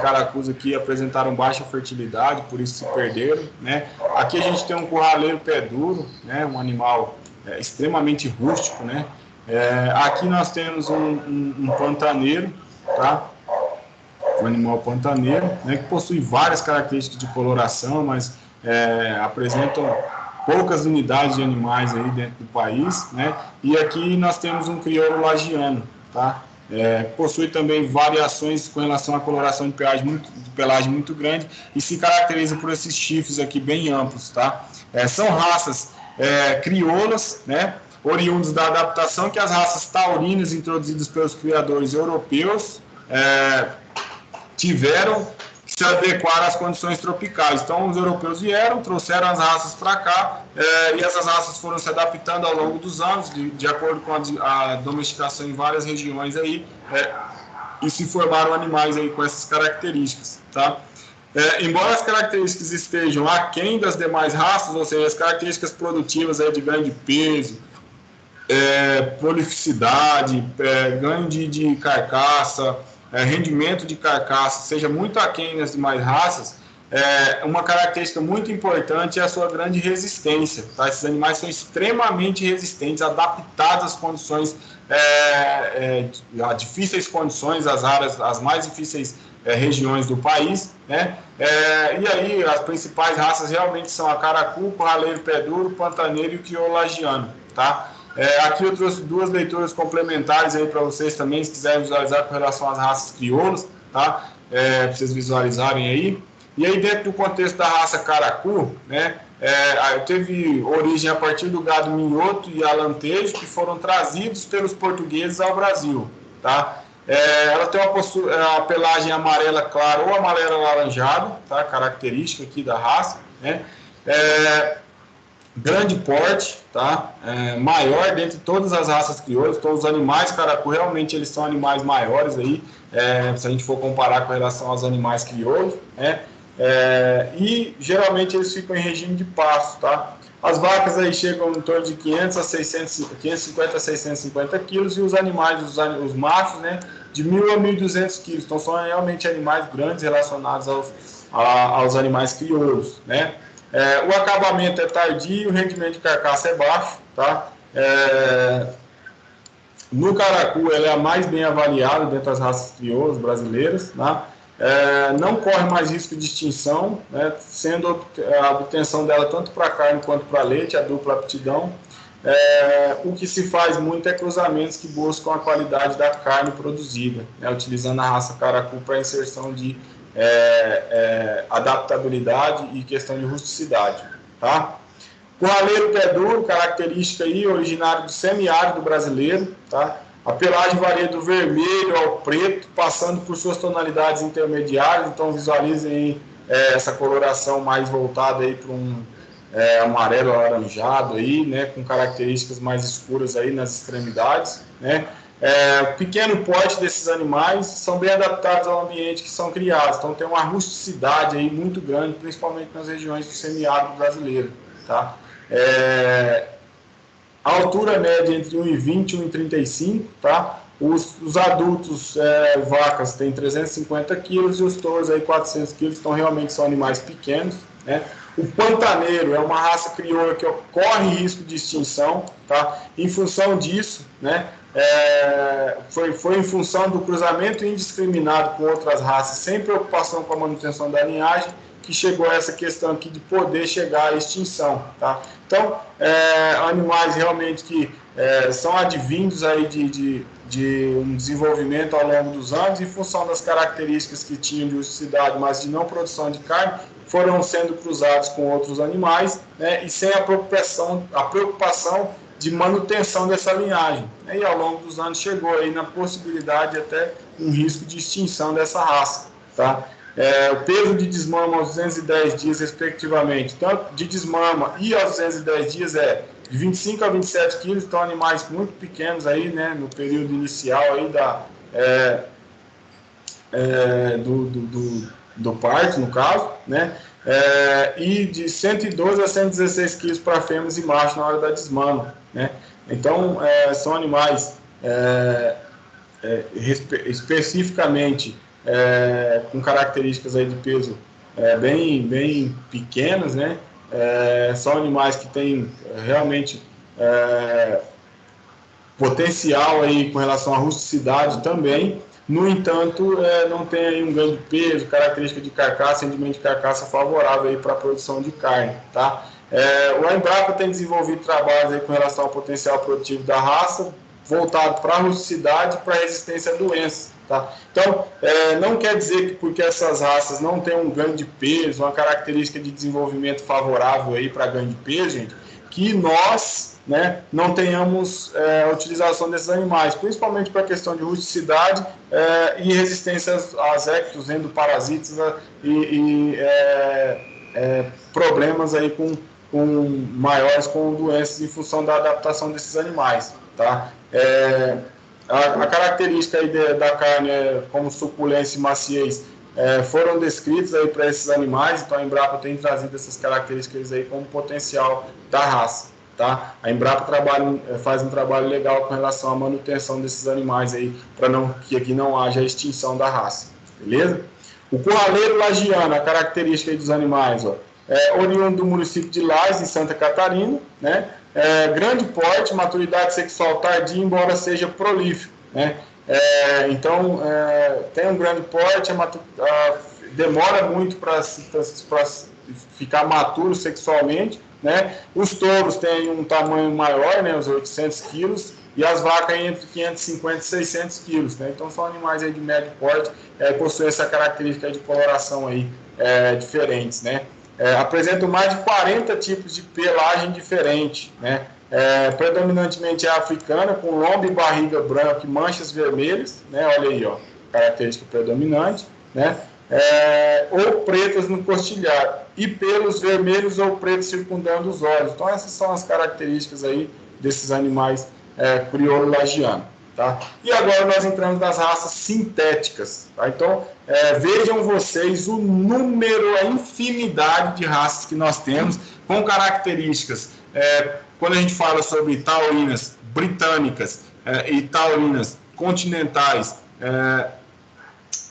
caracus aqui apresentaram baixa fertilidade, por isso se perderam, né? Aqui a gente tem um curraleiro pé duro, né? Um animal extremamente rústico, né? Aqui nós temos um pantaneiro, tá? Um animal pantaneiro, né, que possui várias características de coloração, mas apresentam poucas unidades de animais aí dentro do país, né? E aqui nós temos um crioulo lagiano, tá? Possui também variações com relação à coloração de pelagem muito grande e se caracteriza por esses chifres aqui bem amplos, tá? São raças crioulas, né? Oriundos da adaptação que as raças taurinas introduzidas pelos criadores europeus tiveram que se adequar às condições tropicais. Então, os europeus vieram, trouxeram as raças para cá, e essas raças foram se adaptando ao longo dos anos, de acordo com a domesticação em várias regiões aí, e se formaram animais aí com essas características, tá? Embora as características estejam aquém das demais raças, ou seja, as características produtivas aí de ganho de peso, prolificidade, ganho de carcaça, rendimento de carcaça, seja muito aquém das demais raças, uma característica muito importante é a sua grande resistência, tá? Esses animais são extremamente resistentes, adaptados às condições, a difíceis condições, as mais difíceis regiões do país, né? E aí as principais raças realmente são a caracu, curraleiro pé duro, pantaneiro e o crioulo lagiano, tá? Aqui eu trouxe duas leituras complementares aí para vocês também, se quiserem visualizar com relação às raças crioulas, tá? Para vocês visualizarem aí. E aí, dentro do contexto da raça caracu, né, teve origem a partir do gado minhoto e alantejo, que foram trazidos pelos portugueses ao Brasil, tá? Ela tem a pelagem amarela clara ou amarela alaranjado, tá? Característica aqui da raça, né? Grande porte, tá? Maior dentre todas as raças crioulas. Então, os animais caracu realmente eles são animais maiores aí, se a gente for comparar com relação aos animais crioulos, né? E geralmente eles ficam em regime de pasto, tá? As vacas aí chegam em torno de 550 a 650 quilos e os animais, os machos, né, de 1.000 a 1.200 quilos. Então, são realmente animais grandes relacionados aos animais crioulos, né? O acabamento é tardio, o rendimento de carcaça é baixo, tá? No caracu, ela é a mais bem avaliada dentre das raças crioulas brasileiras, né? Não corre mais risco de extinção, né? Sendo a obtenção dela tanto para carne quanto para leite, a dupla aptidão. O que se faz muito é cruzamentos que buscam a qualidade da carne produzida, né? Utilizando a raça caracu para inserção de adaptabilidade e questão de rusticidade, tá? Curraleiro pé duro, característica aí, originário do semiárido brasileiro, tá? A pelagem varia do vermelho ao preto, passando por suas tonalidades intermediárias, então visualizem aí, essa coloração mais voltada aí para um amarelo alaranjado aí, né, com características mais escuras aí nas extremidades, né? Pequeno porte desses animais são bem adaptados ao ambiente que são criados, então tem uma rusticidade aí muito grande, principalmente nas regiões do semiárido brasileiro, tá? A altura média entre 1,20 e 1,35, tá? Os adultos vacas têm 350 quilos e os touros aí 400 quilos, então realmente são animais pequenos, né? O pantaneiro é uma raça crioula que corre risco de extinção, tá? Em função disso, né? Foi em função do cruzamento indiscriminado com outras raças, sem preocupação com a manutenção da linhagem, que chegou a essa questão aqui de poder chegar à extinção, tá? Então, animais realmente que são advindos aí de um desenvolvimento ao longo dos anos, em função das características que tinham de rusticidade, mas de não produção de carne, foram sendo cruzados com outros animais, né, e sem a preocupação de manutenção dessa linhagem, né, e ao longo dos anos chegou aí na possibilidade até um risco de extinção dessa raça, tá? O peso de desmama aos 210 dias, respectivamente, tanto de desmama e aos 210 dias de 25 a 27 quilos, então animais muito pequenos aí, né, no período inicial aí do parto, no caso, né, e de 112 a 116 quilos para fêmeas e machos na hora da desmama, né. Então, são animais especificamente com características aí de peso bem pequenas, né. São animais que têm realmente potencial aí com relação à rusticidade também. No entanto, não tem aí um ganho de peso, característica de carcaça, rendimento de carcaça favorável aí para a produção de carne, tá? O Embrapa tem desenvolvido trabalhos aí com relação ao potencial produtivo da raça, voltado para a rusticidade e para a resistência a doenças, tá? Então, não quer dizer que porque essas raças não têm um ganho de peso, uma característica de desenvolvimento favorável aí para ganho de peso, gente, que nós, né, não tenhamos a utilização desses animais, principalmente para a questão de rusticidade e resistência às ectos, endoparasitas e problemas aí maiores com doenças em função da adaptação desses animais, tá? A característica aí da carne, como suculência e maciez, foram descritos aí para esses animais, então a Embrapa tem trazido essas características aí como potencial da raça, tá? A Embrapa faz um trabalho legal com relação à manutenção desses animais aí, para que aqui não haja extinção da raça, beleza? O curraleiro lagiano, a característica aí dos animais, ó, oriundo do município de Lages, em Santa Catarina, né? Grande porte, maturidade sexual tardia, embora seja prolífico, né? Então, tem um grande porte, demora muito para ficar maturo sexualmente, né? Os touros têm um tamanho maior, né, os 800 quilos, e as vacas entre 550 e 600 quilos, né? Então, são animais aí de médio porte, possuem essa característica de coloração aí, diferentes, né? Apresentam mais de 40 tipos de pelagem diferente, né? Predominantemente africana, com lombo e barriga branca e manchas vermelhas, né? Olha aí, ó, característica predominante, né? Ou pretas no costilhar, e pelos vermelhos ou pretos circundando os olhos. Então, essas são as características aí desses animais crioulo lagiano, tá? E agora nós entramos nas raças sintéticas, tá? Então, vejam vocês o número, a infinidade de raças que nós temos com características. Quando a gente fala sobre taurinas britânicas e taurinas continentais,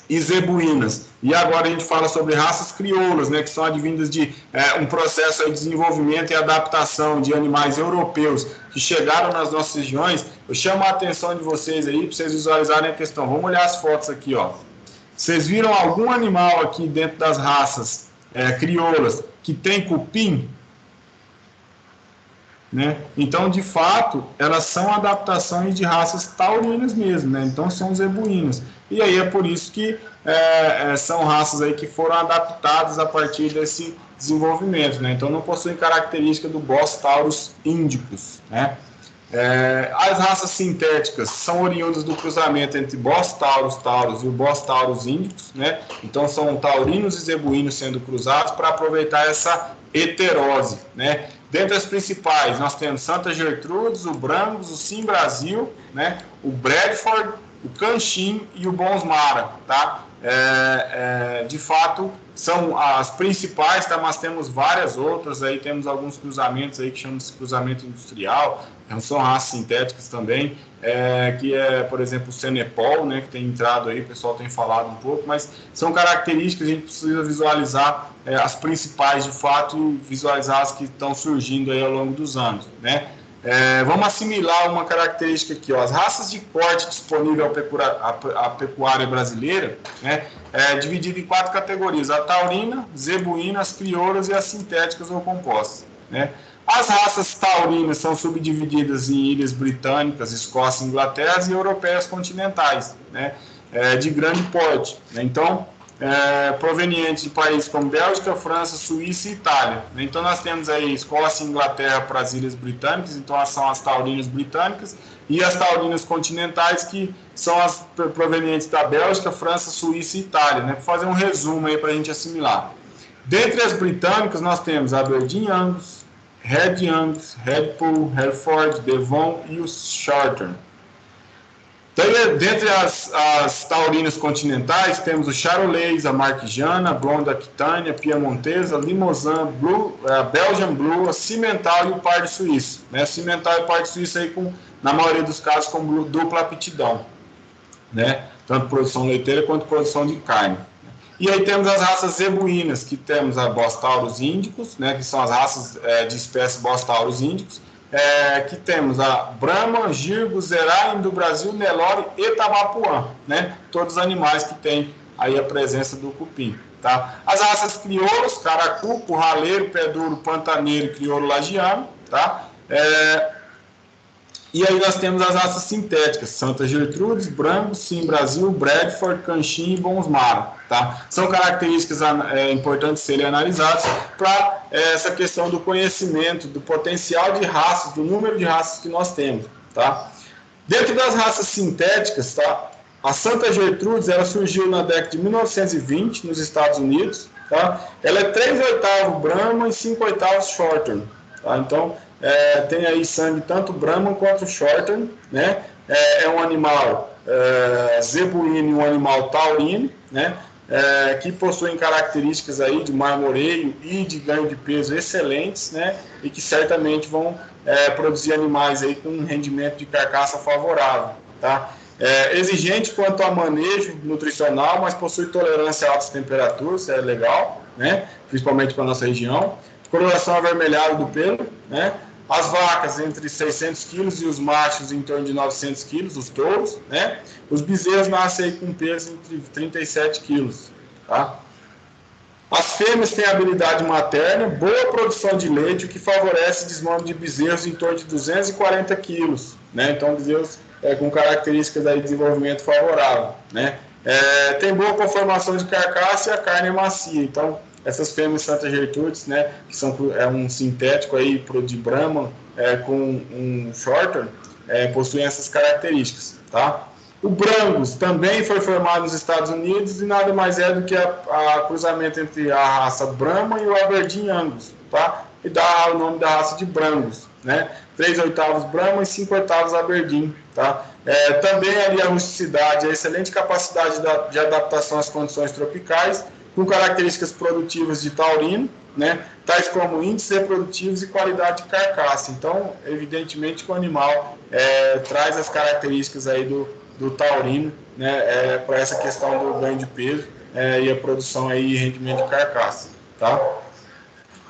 e zebuínas. E agora a gente fala sobre raças crioulas, né, que são advindas de um processo de desenvolvimento e adaptação de animais europeus que chegaram nas nossas regiões. Eu chamo a atenção de vocês aí para vocês visualizarem a questão. Vamos olhar as fotos aqui, ó. Vocês viram algum animal aqui dentro das raças crioulas que tem cupim? Né? Então, de fato, elas são adaptações de raças taurinas mesmo, né? Então são zebuínas. E aí é por isso que são raças aí que foram adaptadas a partir desse desenvolvimento, né? Então não possuem característica do Bos taurus indicus, né? As raças sintéticas são oriundas do cruzamento entre Bos taurus e o Bos taurus indicus, né? Então são taurinos e zebuínos sendo cruzados para aproveitar essa heterose, né? Dentre as principais, nós temos Santa Gertrudes, o Brangus, o Sim Brasil, né? O Bradford, o Canchim e o Bonsmara, tá? De fato, são as principais, tá? Mas temos várias outras aí, temos alguns cruzamentos aí que chamam-se cruzamento industrial, são raças sintéticas também, que por exemplo, o Senepol, né, que tem entrado aí, o pessoal tem falado um pouco, mas são características que a gente precisa visualizar as principais de fato e visualizar as que estão surgindo aí ao longo dos anos, né? Vamos assimilar uma característica aqui, ó. As raças de corte disponível à pecuária brasileira, né, dividida em 4 categorias: a taurina, zebuína, as crioulas e as sintéticas ou compostas, né? As raças taurinas são subdivididas em ilhas britânicas, Escócia, Inglaterra e europeias continentais, né, de grande porte, né? Então, provenientes de países como Bélgica, França, Suíça e Itália. Então nós temos aí Escócia e Inglaterra para as ilhas britânicas, então são as taurinas britânicas, e as taurinas continentais, que são as provenientes da Bélgica, França, Suíça e Itália, né? Para fazer um resumo aí para a gente assimilar. Dentre as britânicas nós temos Aberdeen Angus, Red Angus, Redpoll, Hereford, Devon e o Shorthorn. Dentre as taurinas continentais, temos o Charolais, a Marquigiana, a Blonde Aquitânia, a Piemontesa, a Limousin, a Belgian Blue, a Cimental e o Pardo Suíço, né? Cimental e Pardo Suíço aí na maioria dos casos com dupla aptidão, né? Tanto produção leiteira quanto produção de carne. E aí temos as raças zebuínas, que temos a Bos taurus indicus, né? Que são as raças de espécie Bos taurus indicus, que temos a Brahma, Girgo, Zeraim do Brasil, Nelore e Tabapuã, né? Todos os animais que têm aí a presença do cupim, tá? As raças crioulas, Caracu, Curraleiro, Pé Duro, Pantaneiro e Crioulo Lagiano, tá? E aí nós temos as raças sintéticas, Santa Gertrudes, Brangus, Sim Brasil, Bradford, Canchim e Bonsmara, tá? São características importantes serem analisadas para essa questão do conhecimento, do potencial de raças, do número de raças que nós temos, tá? Dentro das raças sintéticas, tá? A Santa Gertrudes, ela surgiu na década de 1920 nos Estados Unidos, tá? Ela é 3/8 Brahma e 5/8 Shorthorn, tá? Então, tem aí sangue tanto Brahman quanto Shorthorn, né? É um animal zebuíno e um animal taurino, né? Que possuem características aí de marmoreio e de ganho de peso excelentes, né? E que certamente vão produzir animais aí com um rendimento de carcaça favorável, tá? Exigente quanto a manejo nutricional, mas possui tolerância a altas temperaturas, é legal, né? Principalmente para a nossa região. Coloração avermelhada do pelo, né? As vacas entre 600 quilos e os machos em torno de 900 quilos, os touros, né? Os bezerros nascem aí com peso entre 37 quilos, tá? As fêmeas têm habilidade materna, boa produção de leite, o que favorece desmame de bezerros em torno de 240 quilos, né? Então, bezerros com características aí de desenvolvimento favorável, né? Tem boa conformação de carcaça e a carne é macia, então essas fêmeas Santa Gertrudes, né, que são um sintético aí de Brahman com um Shorthorn, possuem essas características, tá? O Brangus também foi formado nos Estados Unidos e nada mais é do que a cruzamento entre a raça Brahman e o Aberdeen Angus, tá? E dá o nome da raça de Brangus, né? 3/8 Brahman e 5/8 Aberdeen, tá? Também ali a rusticidade, a excelente capacidade de adaptação às condições tropicais, com características produtivas de taurino, né, tais como índices reprodutivos e qualidade de carcaça. Então, evidentemente que o animal traz as características aí do taurino, né, para essa questão do ganho de peso e a produção aí e rendimento de carcaça, tá?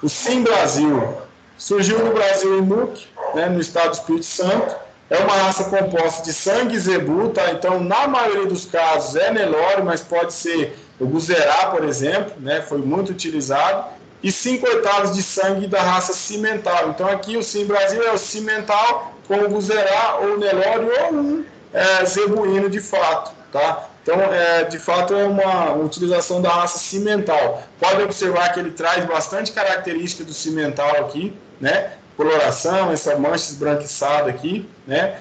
O Sim Brasil surgiu no Brasil em Nuuk, né, no estado do Espírito Santo. É uma raça composta de sangue e zebu, tá? Então, na maioria dos casos é Nelore, mas pode ser o Guzerá, por exemplo, né, foi muito utilizado. E 5/8 de sangue da raça cimental. Então, aqui o Sim Brasil é o cimental com o Guzerá ou Nelore ou um zebuíno de fato, tá? Então, de fato, é uma utilização da raça cimental. Pode observar que ele traz bastante característica do cimental aqui, né? Coloração, essa mancha esbranquiçada aqui, né?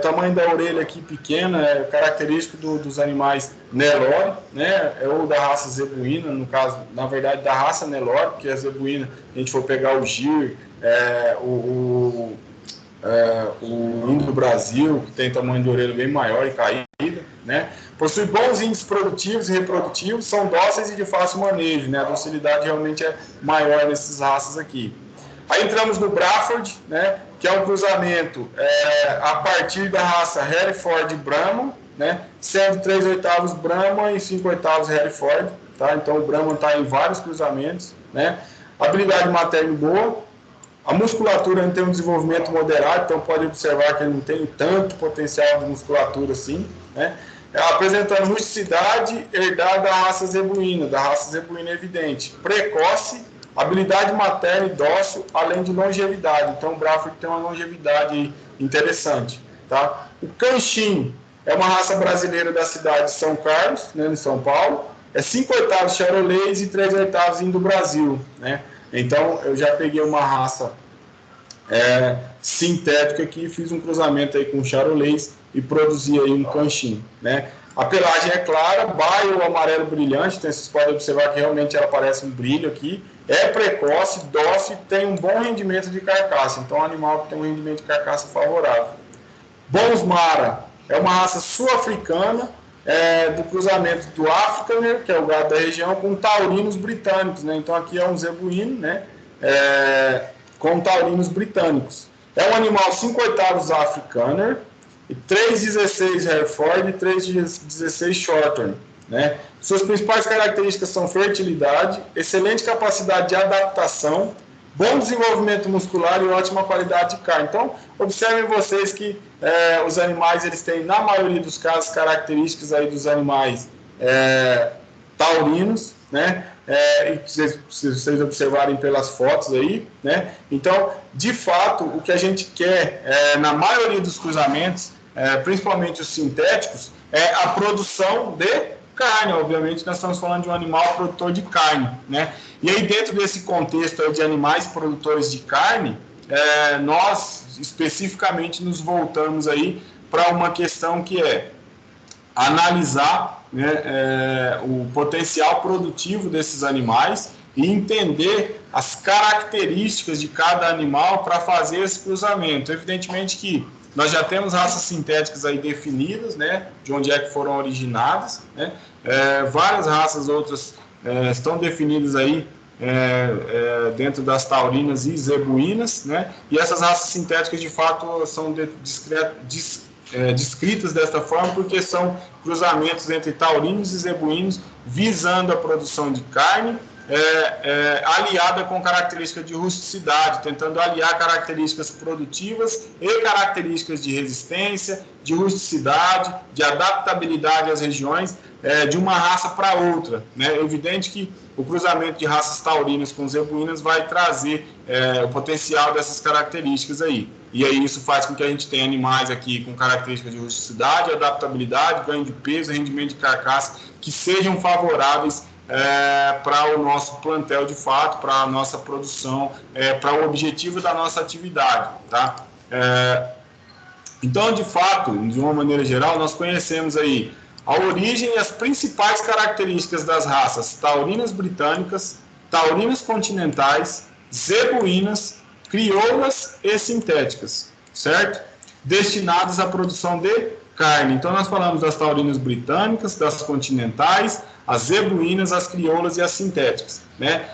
Tamanho da orelha aqui pequena, característico dos animais Nelore, né? Ou da raça zebuína, no caso, na verdade, da raça Nelore, porque a zebuína, a gente for pegar o gir, o índio do Brasil, que tem tamanho de orelha bem maior e caída, né? Possui bons índices produtivos e reprodutivos, são dóceis e de fácil manejo, né? A docilidade realmente é maior nessas raças aqui. Aí entramos no Braford, né? Que é um cruzamento a partir da raça Hereford Brahman, né? Sendo 3/8 Brahman e 5/8 Hereford, tá? Então o Brahman está em vários cruzamentos, né? Habilidade materna boa. A musculatura tem um desenvolvimento moderado, então pode observar que ele não tem tanto potencial de musculatura assim, né? Apresentando rusticidade herdada da raça zebuína evidente, precoce, habilidade materna e dócil, além de longevidade. Então o Braford tem uma longevidade interessante, tá? O Canchim é uma raça brasileira da cidade de São Carlos, né, em São Paulo. É 5/8 Charolês e 3/8 Indo Brasil, né? Então, eu já peguei uma raça sintética aqui, fiz um cruzamento aí com charolês e produzi aí um canchim, né? A pelagem é clara, baio amarelo brilhante, então vocês podem observar que realmente ela parece um brilho aqui. É precoce, dócil, tem um bom rendimento de carcaça. Então, é um animal que tem um rendimento de carcaça favorável. Bons Mara é uma raça sul-africana, do cruzamento do Afrikaner, que é o gado da região, com taurinos britânicos, né? Então aqui é um zebuíno, né? Com taurinos britânicos. É um animal 5/8 Afrikaner, 3/16 Hereford e 3/16 Shorthorn, né? Suas principais características são fertilidade, excelente capacidade de adaptação, bom desenvolvimento muscular e ótima qualidade de carne. Então, observem vocês que os animais, eles têm, na maioria dos casos, características aí dos animais taurinos, né? E se vocês observarem pelas fotos aí, né? Então, de fato, o que a gente quer, na maioria dos cruzamentos, principalmente os sintéticos, é a produção de carne. Obviamente, nós estamos falando de um animal produtor de carne, né? E aí, dentro desse contexto aí de animais produtores de carne, nós especificamente nos voltamos aí para uma questão que é analisar, né, o potencial produtivo desses animais e entender as características de cada animal para fazer esse cruzamento. Evidentemente que nós já temos raças sintéticas aí definidas, né, de onde é que foram originadas, né? Várias raças outras estão definidas aí dentro das taurinas e zebuínas, né? E essas raças sintéticas de fato são descritas desta forma porque são cruzamentos entre taurinos e zebuínos visando a produção de carne, aliada com características de rusticidade, tentando aliar características produtivas e características de resistência, de rusticidade, de adaptabilidade às regiões, de uma raça para outra, né? É evidente que o cruzamento de raças taurinas com zebuínas vai trazer o potencial dessas características aí. E aí isso faz com que a gente tenha animais aqui com características de rusticidade, adaptabilidade, ganho de peso, rendimento de carcaça, que sejam favoráveis para o nosso plantel de fato, para a nossa produção, para o objetivo da nossa atividade, tá? Então, de fato, de uma maneira geral, nós conhecemos aí a origem e as principais características das raças taurinas britânicas, taurinas continentais, zebuínas, crioulas e sintéticas, certo? Destinadas à produção de carne. Então, nós falamos das taurinas britânicas, das continentais, as zebuínas, as crioulas e as sintéticas, né?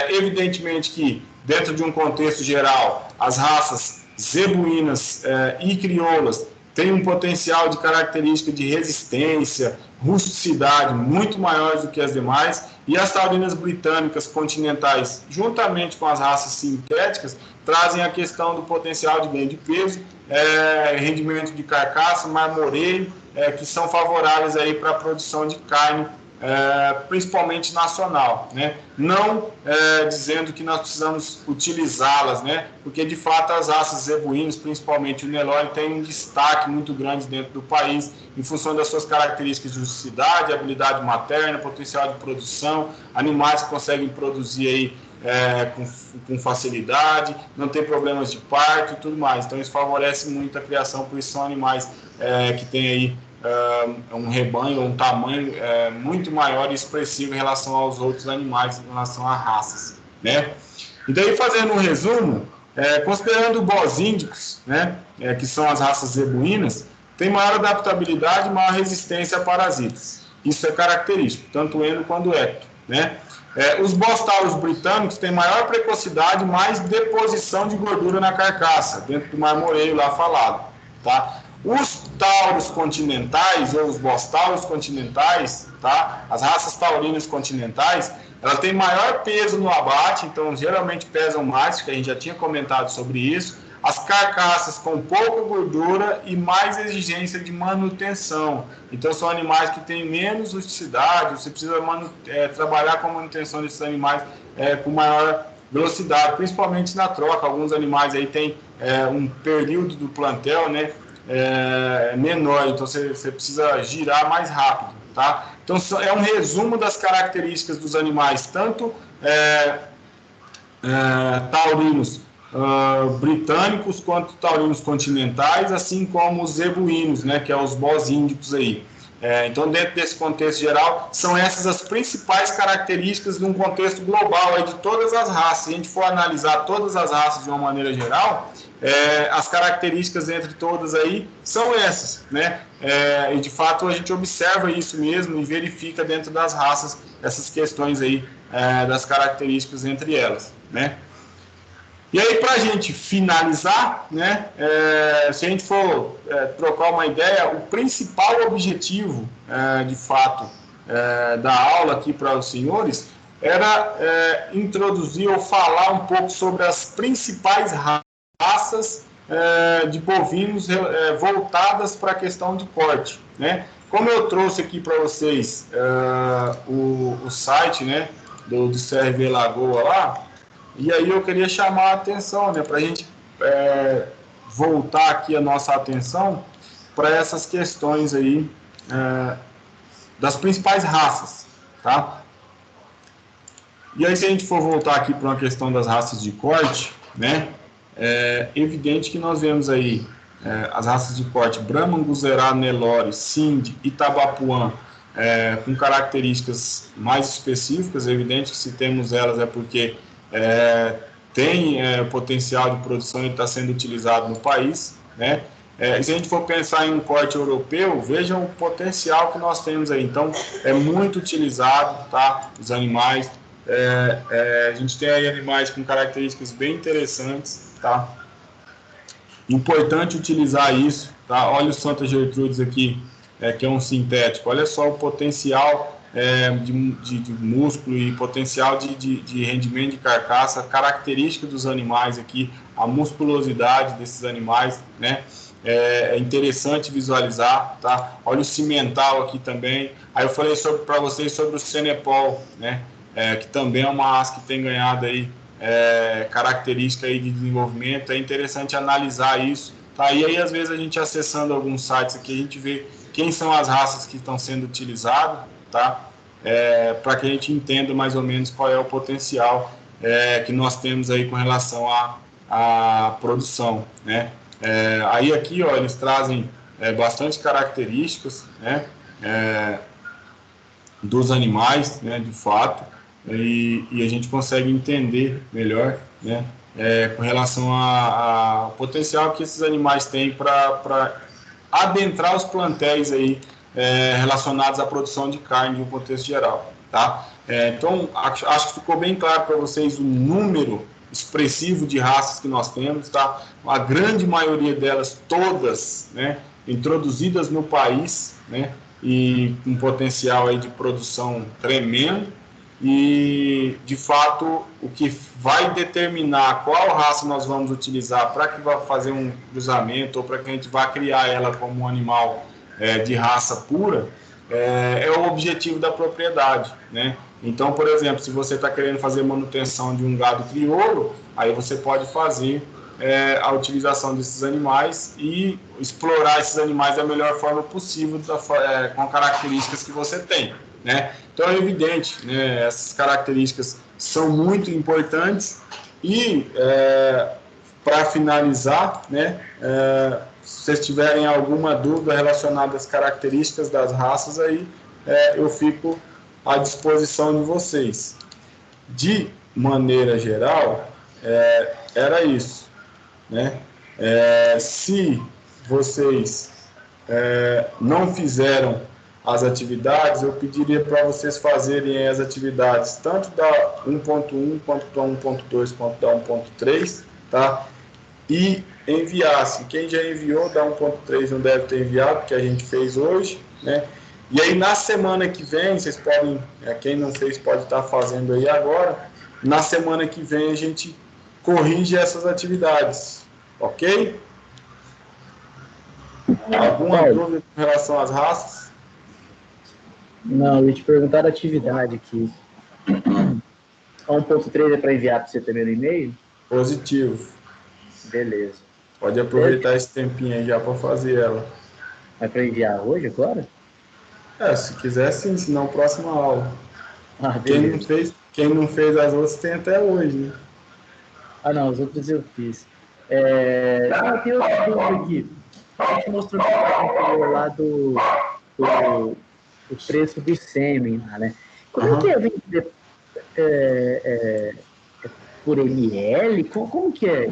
Evidentemente que, dentro de um contexto geral, as raças zebuínas e crioulas tem um potencial de característica de resistência, rusticidade muito maiores do que as demais, e as taurinas britânicas continentais, juntamente com as raças sintéticas, trazem a questão do potencial de ganho de peso, rendimento de carcaça, marmoreio, que são favoráveis aí para a produção de carne, principalmente nacional, né? Não dizendo que nós precisamos utilizá-las, né? Porque de fato as raças zebuínas, principalmente o Nelore, tem um destaque muito grande dentro do país em função das suas características de rusticidade, habilidade materna, potencial de produção, animais que conseguem produzir aí com facilidade, não tem problemas de parto e tudo mais. Então isso favorece muito a criação, por isso são animais que têm aí um rebanho, um tamanho muito maior e expressivo em relação aos outros animais, em relação a raças, né? E daí, fazendo um resumo, considerando bós índicos, né, que são as raças zebuínas, tem maior adaptabilidade e maior resistência a parasitas. Isso é característico, tanto endo quanto ecto, né? Os bós tauros britânicos têm maior precocidade e mais deposição de gordura na carcaça, dentro do marmoreio lá falado, tá? Os tauros continentais, ou os bós tauros continentais, tá? As raças taurinas continentais, ela tem maior peso no abate, então geralmente pesam mais, que a gente já tinha comentado sobre isso. As carcaças com pouca gordura e mais exigência de manutenção. Então são animais que têm menos rusticidade, você precisa trabalhar com a manutenção desses animais com maior velocidade, principalmente na troca. Alguns animais aí têm um período do plantel, né, menor, então você precisa girar mais rápido, tá? Então é um resumo das características dos animais, tanto taurinos britânicos quanto taurinos continentais, assim como os zebuínos, né, que é os bós índicos aí. Então, dentro desse contexto geral, são essas as principais características de um contexto global aí de todas as raças. Se a gente for analisar todas as raças de uma maneira geral, as características entre todas aí são essas, né? E de fato a gente observa isso mesmo e verifica dentro das raças essas questões aí das características entre elas, né? E aí, para a gente finalizar, né, se a gente for trocar uma ideia, o principal objetivo, de fato, da aula aqui para os senhores era introduzir ou falar um pouco sobre as principais raças de bovinos voltadas para a questão de corte, né? Como eu trouxe aqui para vocês o site, né, do CRV Lagoa lá, e aí eu queria chamar a atenção, né, para a gente voltar aqui a nossa atenção para essas questões aí das principais raças, tá? E aí, se a gente for voltar aqui para uma questão das raças de corte, né, é evidente que nós vemos aí as raças de corte Brahman, Guzerá, Nelore, Sindh, Itabapuã, com características mais específicas. É evidente que se temos elas é porque tem potencial de produção e está sendo utilizado no país, né? E se a gente for pensar em um corte europeu, vejam o potencial que nós temos aí. Então, é muito utilizado, tá? Os animais. A gente tem aí animais com características bem interessantes, tá? Importante utilizar isso, tá? Olha o Santa Gertrudes aqui, que é um sintético. Olha só o potencial de músculo e potencial de rendimento de carcaça, característica dos animais aqui, a musculosidade desses animais, né? É interessante visualizar, tá? Olha o cimental aqui também. Aí eu falei para vocês sobre o Senepol, né? Que também é uma raça que tem ganhado aí característica aí de desenvolvimento. É interessante analisar isso, tá? E aí, às vezes, a gente acessando alguns sites aqui, a gente vê quem são as raças que estão sendo utilizadas, tá? Para que a gente entenda mais ou menos qual é o potencial que nós temos aí com relação à produção, né? Aí aqui, ó, eles trazem bastante características, né, dos animais, né, de fato, e a gente consegue entender melhor, né, com relação ao potencial que esses animais têm para adentrar os plantéis aí, relacionados à produção de carne em um contexto geral, tá? Então, acho que ficou bem claro para vocês o número expressivo de raças que nós temos, tá? A grande maioria delas, todas, né, introduzidas no país, né, e com potencial aí de produção tremendo. E, de fato, o que vai determinar qual raça nós vamos utilizar para que vá fazer um cruzamento ou para que a gente vá criar ela como um animal de raça pura, é o objetivo da propriedade, né? Então, por exemplo, se você está querendo fazer manutenção de um gado crioulo, aí você pode fazer a utilização desses animais e explorar esses animais da melhor forma possível, com características que você tem, né? Então é evidente, né, essas características são muito importantes e, para finalizar, né, se vocês tiverem alguma dúvida relacionada às características das raças, aí eu fico à disposição de vocês. De maneira geral, era isso, né? Se vocês não fizeram as atividades, eu pediria para vocês fazerem as atividades tanto da 1.1, quanto da 1.2, quanto da 1.3, tá? E enviassem. Quem já enviou da 1.3 não deve ter enviado, porque a gente fez hoje, né? E aí na semana que vem, vocês podem, quem não fez pode estar fazendo aí agora, na semana que vem a gente corrige essas atividades, ok? Alguma dúvida com relação às raças? Não, eu ia te perguntar a atividade aqui. A 1.3 é para enviar para você também no e-mail? Positivo. Beleza. Pode aproveitar esse tempinho aí já para fazer ela. É para enviar hoje, agora? Se quiser sim, senão próxima aula. Quem não fez as outras tem até hoje, né? Ah, não, os outros eu fiz. Tem outro dúvida aqui. A gente mostrou lá do preço do sêmen, né? Como que é vender por ml? Como que é?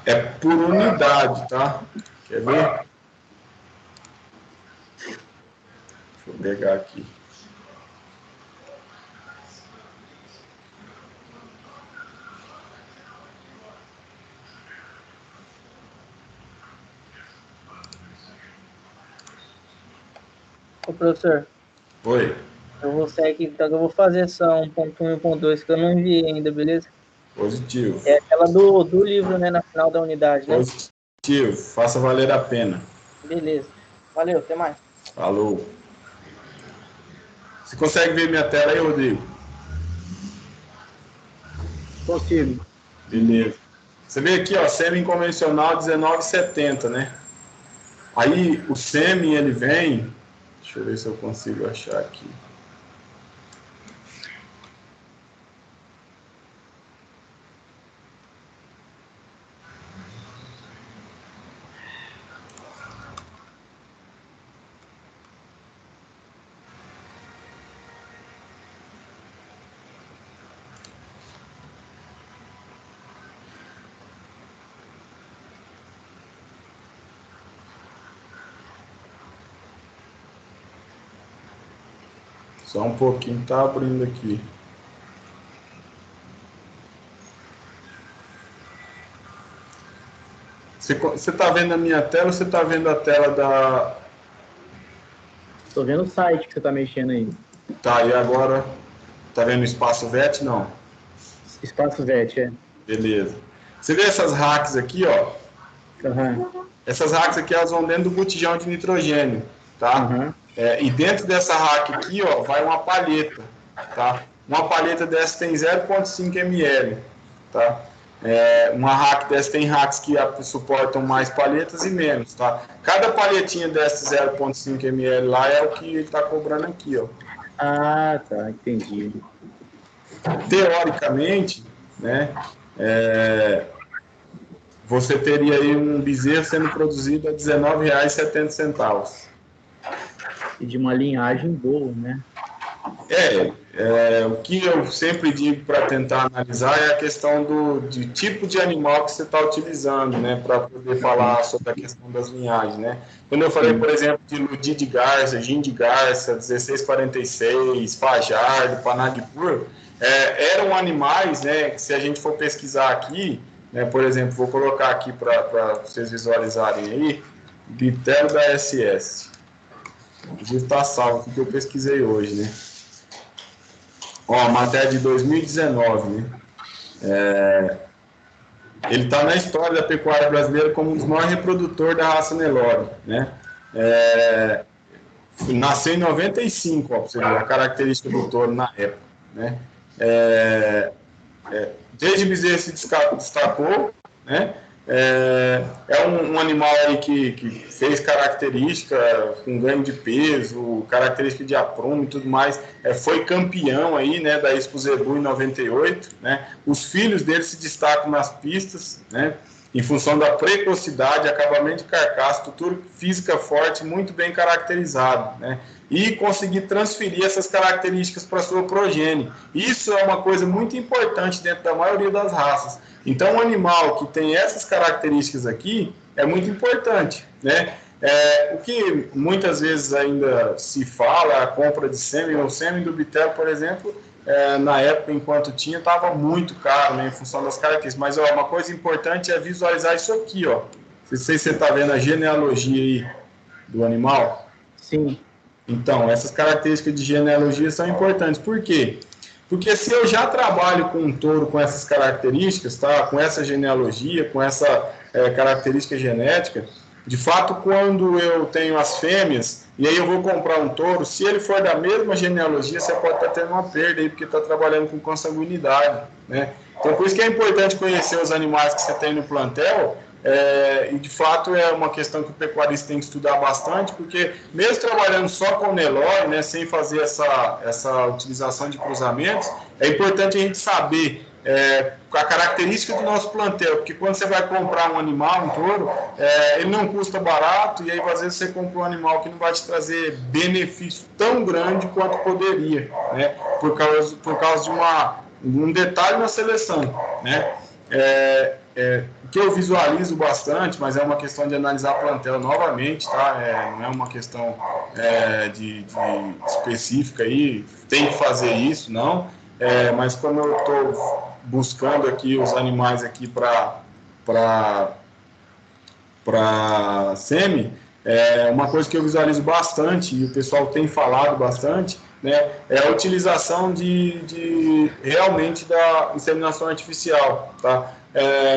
É por unidade, tá? Quer ver? Deixa eu pegar aqui. Ô, professor. Oi. Eu vou sair aqui, então eu vou fazer essa 1.1 e 1.2 que eu não enviei ainda, beleza? Positivo. É aquela do livro, né? Na final da unidade, né? Positivo. Faça valer a pena. Beleza. Valeu, até mais. Falou. Você consegue ver minha tela aí, Rodrigo? Consigo. Beleza. Você vê aqui, ó, sêmen convencional 19,70, né? Aí o sêmen, ele vem... Deixa eu ver se eu consigo achar aqui. Só um pouquinho, tá abrindo aqui. Você tá vendo a minha tela ou você tá vendo a tela da... Tô vendo o site que você tá mexendo aí. Tá, e agora? Tá vendo o espaço VET? Não. Espaço VET, é. Beleza. Você vê essas racks aqui, ó? Uhum. Essas racks aqui, elas vão dentro do botijão de nitrogênio, tá? Uhum. E dentro dessa rack aqui, ó, vai uma palheta, tá? Uma palheta dessa tem 0,5 ml, tá? Uma rack dessa tem racks que suportam mais palhetas e menos, tá? Cada palhetinha dessa 0,5 ml lá é o que ele está cobrando aqui, ó. Ah, tá, entendi. Teoricamente, né, você teria aí um bezerro sendo produzido a R$19,70. E de uma linhagem boa, né? O que eu sempre digo para tentar analisar é a questão de tipo de animal que você está utilizando, né, para poder falar sobre a questão das linhagens, né. Quando eu falei, por exemplo, de Ludi de Garça, Gin de Garça, 1646, Fajardo, Panagpur, eram animais, né, que se a gente for pesquisar aqui, né, por exemplo, vou colocar aqui para vocês visualizarem aí, Bitelo da SS. Inclusive está salvo, porque eu pesquisei hoje, né? Ó, matéria de 2019, né? Ele está na história da pecuária brasileira como um dos maiores reprodutores da raça Nelore, né? Nasceu em 95, ó, para você ver a característica do touro na época, né? Desde Bezerra se destacou, né? É um animal aí que fez característica com ganho de peso, característica de aprumo e tudo mais. Foi campeão aí, né, da Expo Zebu em 98, né? Os filhos dele se destacam nas pistas, né? Em função da precocidade, acabamento de carcaça, estrutura física forte, muito bem caracterizado, né? E conseguir transferir essas características para a sua progênie. Isso é uma coisa muito importante dentro da maioria das raças. Então, um animal que tem essas características aqui é muito importante, né? O que muitas vezes ainda se fala, a compra de sêmen, o sêmen do Bitelo, por exemplo, na época, enquanto tinha, estava muito caro, né, em função das características. Mas ó, uma coisa importante é visualizar isso aqui, ó. Não sei se você está vendo a genealogia aí do animal. Sim. Então, essas características de genealogia são importantes. Por quê? Porque se eu já trabalho com um touro com essas características, tá? Com essa genealogia, com essa característica genética, de fato, quando eu tenho as fêmeas, e aí eu vou comprar um touro, se ele for da mesma genealogia, você pode estar tendo uma perda aí, porque está trabalhando com consanguinidade, né? Então, por isso que é importante conhecer os animais que você tem no plantel, e de fato é uma questão que o pecuarista tem que estudar bastante, porque mesmo trabalhando só com Nelore, né, sem fazer essa utilização de cruzamentos, é importante a gente saber a característica do nosso plantel, porque quando você vai comprar um animal, um touro, ele não custa barato, e aí às vezes você compra um animal que não vai te trazer benefício tão grande quanto poderia, né, por causa de um detalhe na seleção, né? O que eu visualizo bastante, mas é uma questão de analisar plantel novamente, tá? Não é uma questão de específica aí, tem que fazer isso, não. Mas como eu estou buscando aqui os animais aqui para semi, uma coisa que eu visualizo bastante, e o pessoal tem falado bastante, né, é a utilização realmente da inseminação artificial, tá?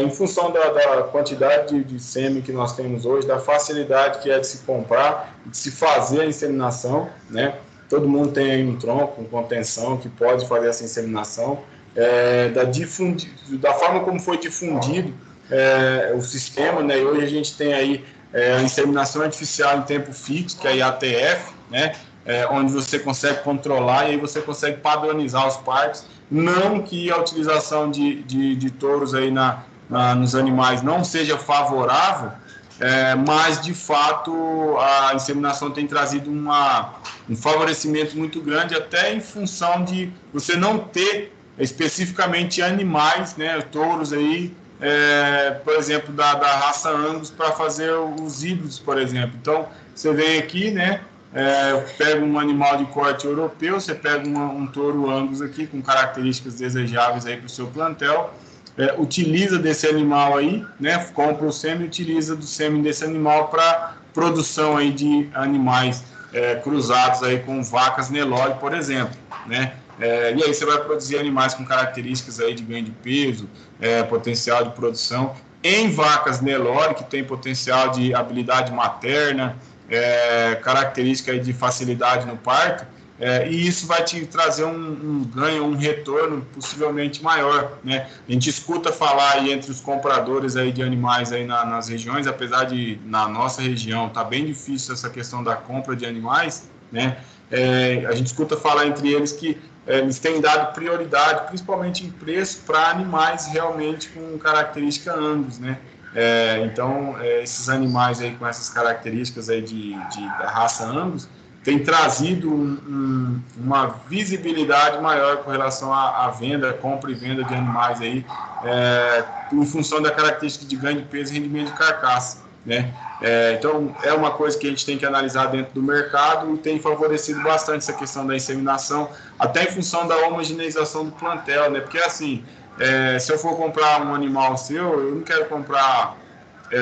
Em função da quantidade de sêmen que nós temos hoje, da facilidade que é de se comprar, de se fazer a inseminação, né? Todo mundo tem aí um tronco, uma contenção que pode fazer essa inseminação, da forma como foi difundido o sistema, né? E hoje a gente tem aí a inseminação artificial em tempo fixo, que é a IATF, né? Onde você consegue controlar e aí você consegue padronizar os partos. Não que a utilização de touros aí nos animais não seja favorável, mas de fato a inseminação tem trazido um favorecimento muito grande, até em função de você não ter especificamente animais, né, touros aí, por exemplo, da raça Angus para fazer os híbridos, por exemplo. Então, você vem aqui, né, pega um animal de corte europeu, você pega um touro Angus aqui com características desejáveis aí para o seu plantel, utiliza desse animal aí, né, compra o sêmen e utiliza do sêmen desse animal para produção aí de animais cruzados aí com vacas Nelore, por exemplo, né? E aí você vai produzir animais com características aí de ganho de peso, potencial de produção em vacas Nelore, que tem potencial de habilidade materna, característica aí de facilidade no parto, e isso vai te trazer um ganho, um retorno possivelmente maior, né? A gente escuta falar aí entre os compradores aí de animais aí nas regiões, apesar de na nossa região tá bem difícil essa questão da compra de animais, né? A gente escuta falar entre eles que eles têm dado prioridade, principalmente em preço, para animais realmente com característica Angus, né? Então, esses animais aí com essas características aí da raça Angus tem trazido uma visibilidade maior com relação à venda, compra e venda de animais aí, em função da característica de ganho de peso e rendimento de carcaça, né? Então, é uma coisa que a gente tem que analisar dentro do mercado e tem favorecido bastante essa questão da inseminação, até em função da homogeneização do plantel, né? Porque, assim, se eu for comprar um animal seu, eu não quero comprar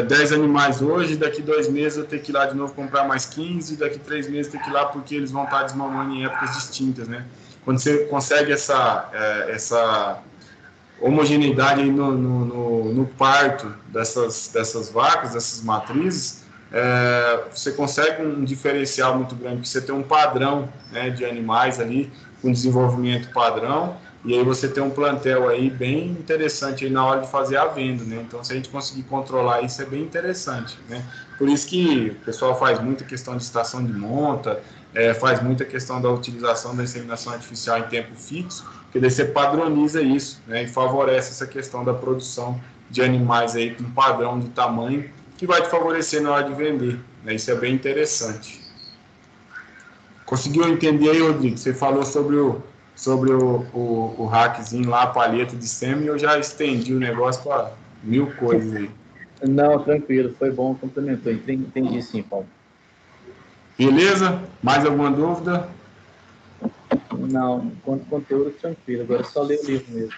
10 animais hoje, daqui 2 meses eu tenho que ir lá de novo comprar mais 15, daqui 3 meses eu tenho que ir lá porque eles vão estar desmamando em épocas distintas, né? Quando você consegue essa homogeneidade aí no parto dessas vacas, dessas matrizes, você consegue um diferencial muito grande, porque você tem um padrão, né, de animais ali, com desenvolvimento padrão, e aí você tem um plantel aí bem interessante aí na hora de fazer a venda, né? Então, se a gente conseguir controlar isso, é bem interessante, né? Por isso que o pessoal faz muita questão de estação de monta, faz muita questão da utilização da inseminação artificial em tempo fixo, porque daí você padroniza isso, né? E favorece essa questão da produção de animais aí com padrão de tamanho, que vai te favorecer na hora de vender, né? Isso é bem interessante. Conseguiu entender aí, Rodrigo? Você falou sobre o hackzinho lá, a palheta de sêmen, e eu já estendi o negócio para 1000 coisas aí. Não, tranquilo, foi bom, complementou. Entendi sim, Paulo. Beleza? Mais alguma dúvida? Não, quanto conteúdo, tranquilo. Agora é só ler o livro mesmo.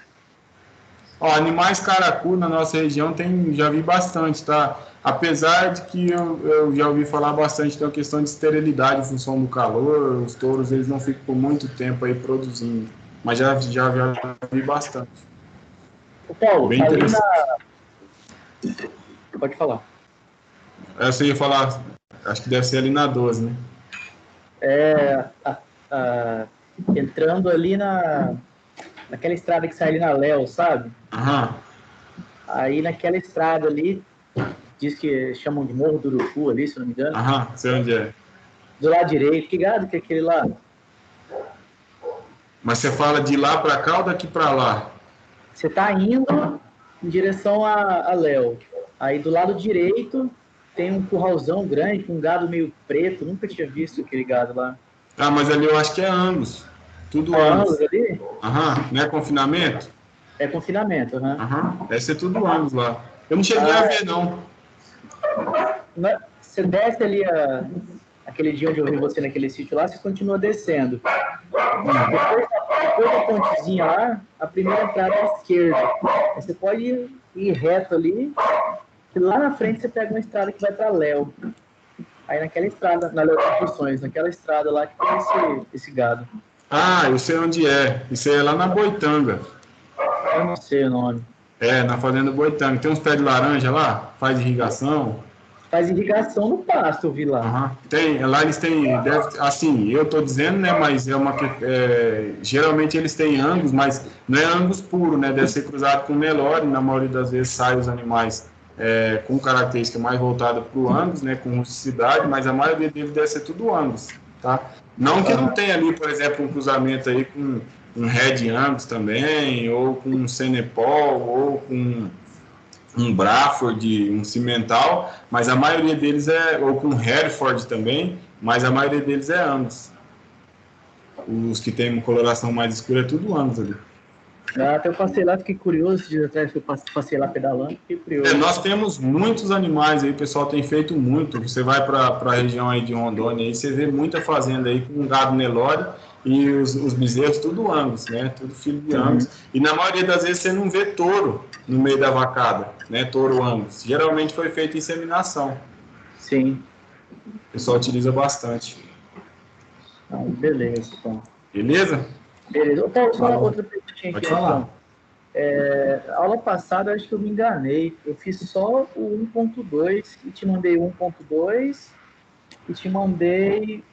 Ó, animais caracu na nossa região já vi bastante, tá? Apesar de que eu já ouvi falar bastante da questão de esterilidade em função do calor, os touros eles não ficam por muito tempo aí produzindo, mas já vi bastante. Ô, Paulo, bem ali interessante. Pode falar. Essa eu ia falar, acho que deve ser ali na 12, né? Entrando ali naquela estrada que sai ali na Léo, sabe? Aham. Aí naquela estrada ali, diz que chamam de Morro do Urucu ali, se não me engano. Aham, sei onde é. Do lado direito, que gado que é aquele lá? Mas você fala de lá para cá ou daqui para lá? Você tá indo em direção a Léo. Aí do lado direito tem um curralzão grande com um gado meio preto. Nunca tinha visto aquele gado lá. Ah, mas ali eu acho que é Angus. Tudo Angus Angus. ali? Aham, não é confinamento? É confinamento, aham. Aham, deve ser tudo Angus lá. Eu não cheguei a ver, não. Você desce ali aquele dia onde eu vi você naquele sítio lá, você continua descendo. Depois da pontezinha lá, a primeira entrada é à esquerda. Aí você pode ir reto ali, e lá na frente você pega uma estrada que vai para Léo. Aí naquela estrada, na Léo Construções, naquela estrada lá que tem esse gado. Ah, eu sei onde é. Isso aí é lá na Boitanga. Eu não sei o nome. Na Fazenda Boitanga. Tem uns pés de laranja lá? Faz irrigação? Faz irrigação no pasto, eu vi lá. Uhum. Lá eles têm, assim, eu estou dizendo, né, mas geralmente eles têm Angus, mas não é Angus puro, né, deve ser cruzado com Nelore, na maioria das vezes saem os animais com característica mais voltada para o Angus, né, com rusticidade, mas a maioria deles deve ser tudo Angus, tá? Não que não tenha ali, por exemplo, um cruzamento aí com um Red Angus também, ou com um Senepol, ou com um Braford, um Cimental, mas a maioria deles ou com Hereford também, mas a maioria deles é Angus. Os que têm uma coloração mais escura é tudo Angus ali. Até eu passei lá, fiquei curioso, dias atrás que eu passei lá pedalando, fiquei curioso. Nós temos muitos animais aí, o pessoal tem feito muito. Você vai para a região aí de Rondônia, aí você vê muita fazenda aí com gado Nelore e os bezerros tudo Angus, né? Tudo filho de Angus. E na maioria das vezes você não vê touro no meio da vacada, né? Touro Angus. Geralmente foi feita inseminação. Sim. O pessoal utiliza bastante. Beleza, então. Beleza? Beleza. Paulo, só outra perguntinha aqui. Pode falar. Aula passada, acho que eu me enganei. Eu fiz só o 1.2 e te mandei o 1.2 e te mandei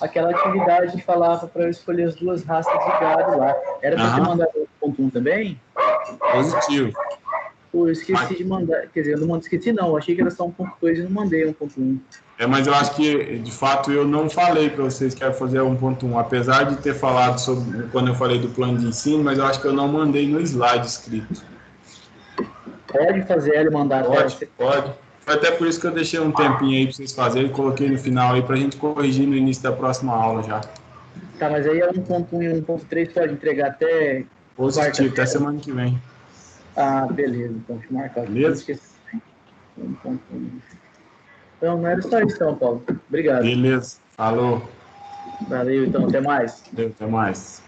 aquela atividade que falava para eu escolher as 2 raças de gado lá. Era para te mandar o 1.1 também? Positivo. Pô, eu esqueci de mandar. Quer dizer, eu não esqueci, não. Eu achei que era só 1.2 e não mandei 1.1. Mas eu acho que, de fato, eu não falei para vocês que ia fazer 1.1, apesar de ter falado sobre quando eu falei do plano de ensino, mas eu acho que eu não mandei no slide escrito. Pode fazer ela e mandar? Pode. Foi até por isso que eu deixei um tempinho aí para vocês fazerem e coloquei no final aí para a gente corrigir no início da próxima aula já. Tá, mas aí é 1.1 e 1.3 pode entregar até... Positivo, até semana que vem. Ah, beleza. Então, deixa eu marcar aqui. Beleza? 1.1. Então, não era só isso, então, Paulo. Obrigado. Beleza. Falou. Valeu, então. Até mais. Até mais.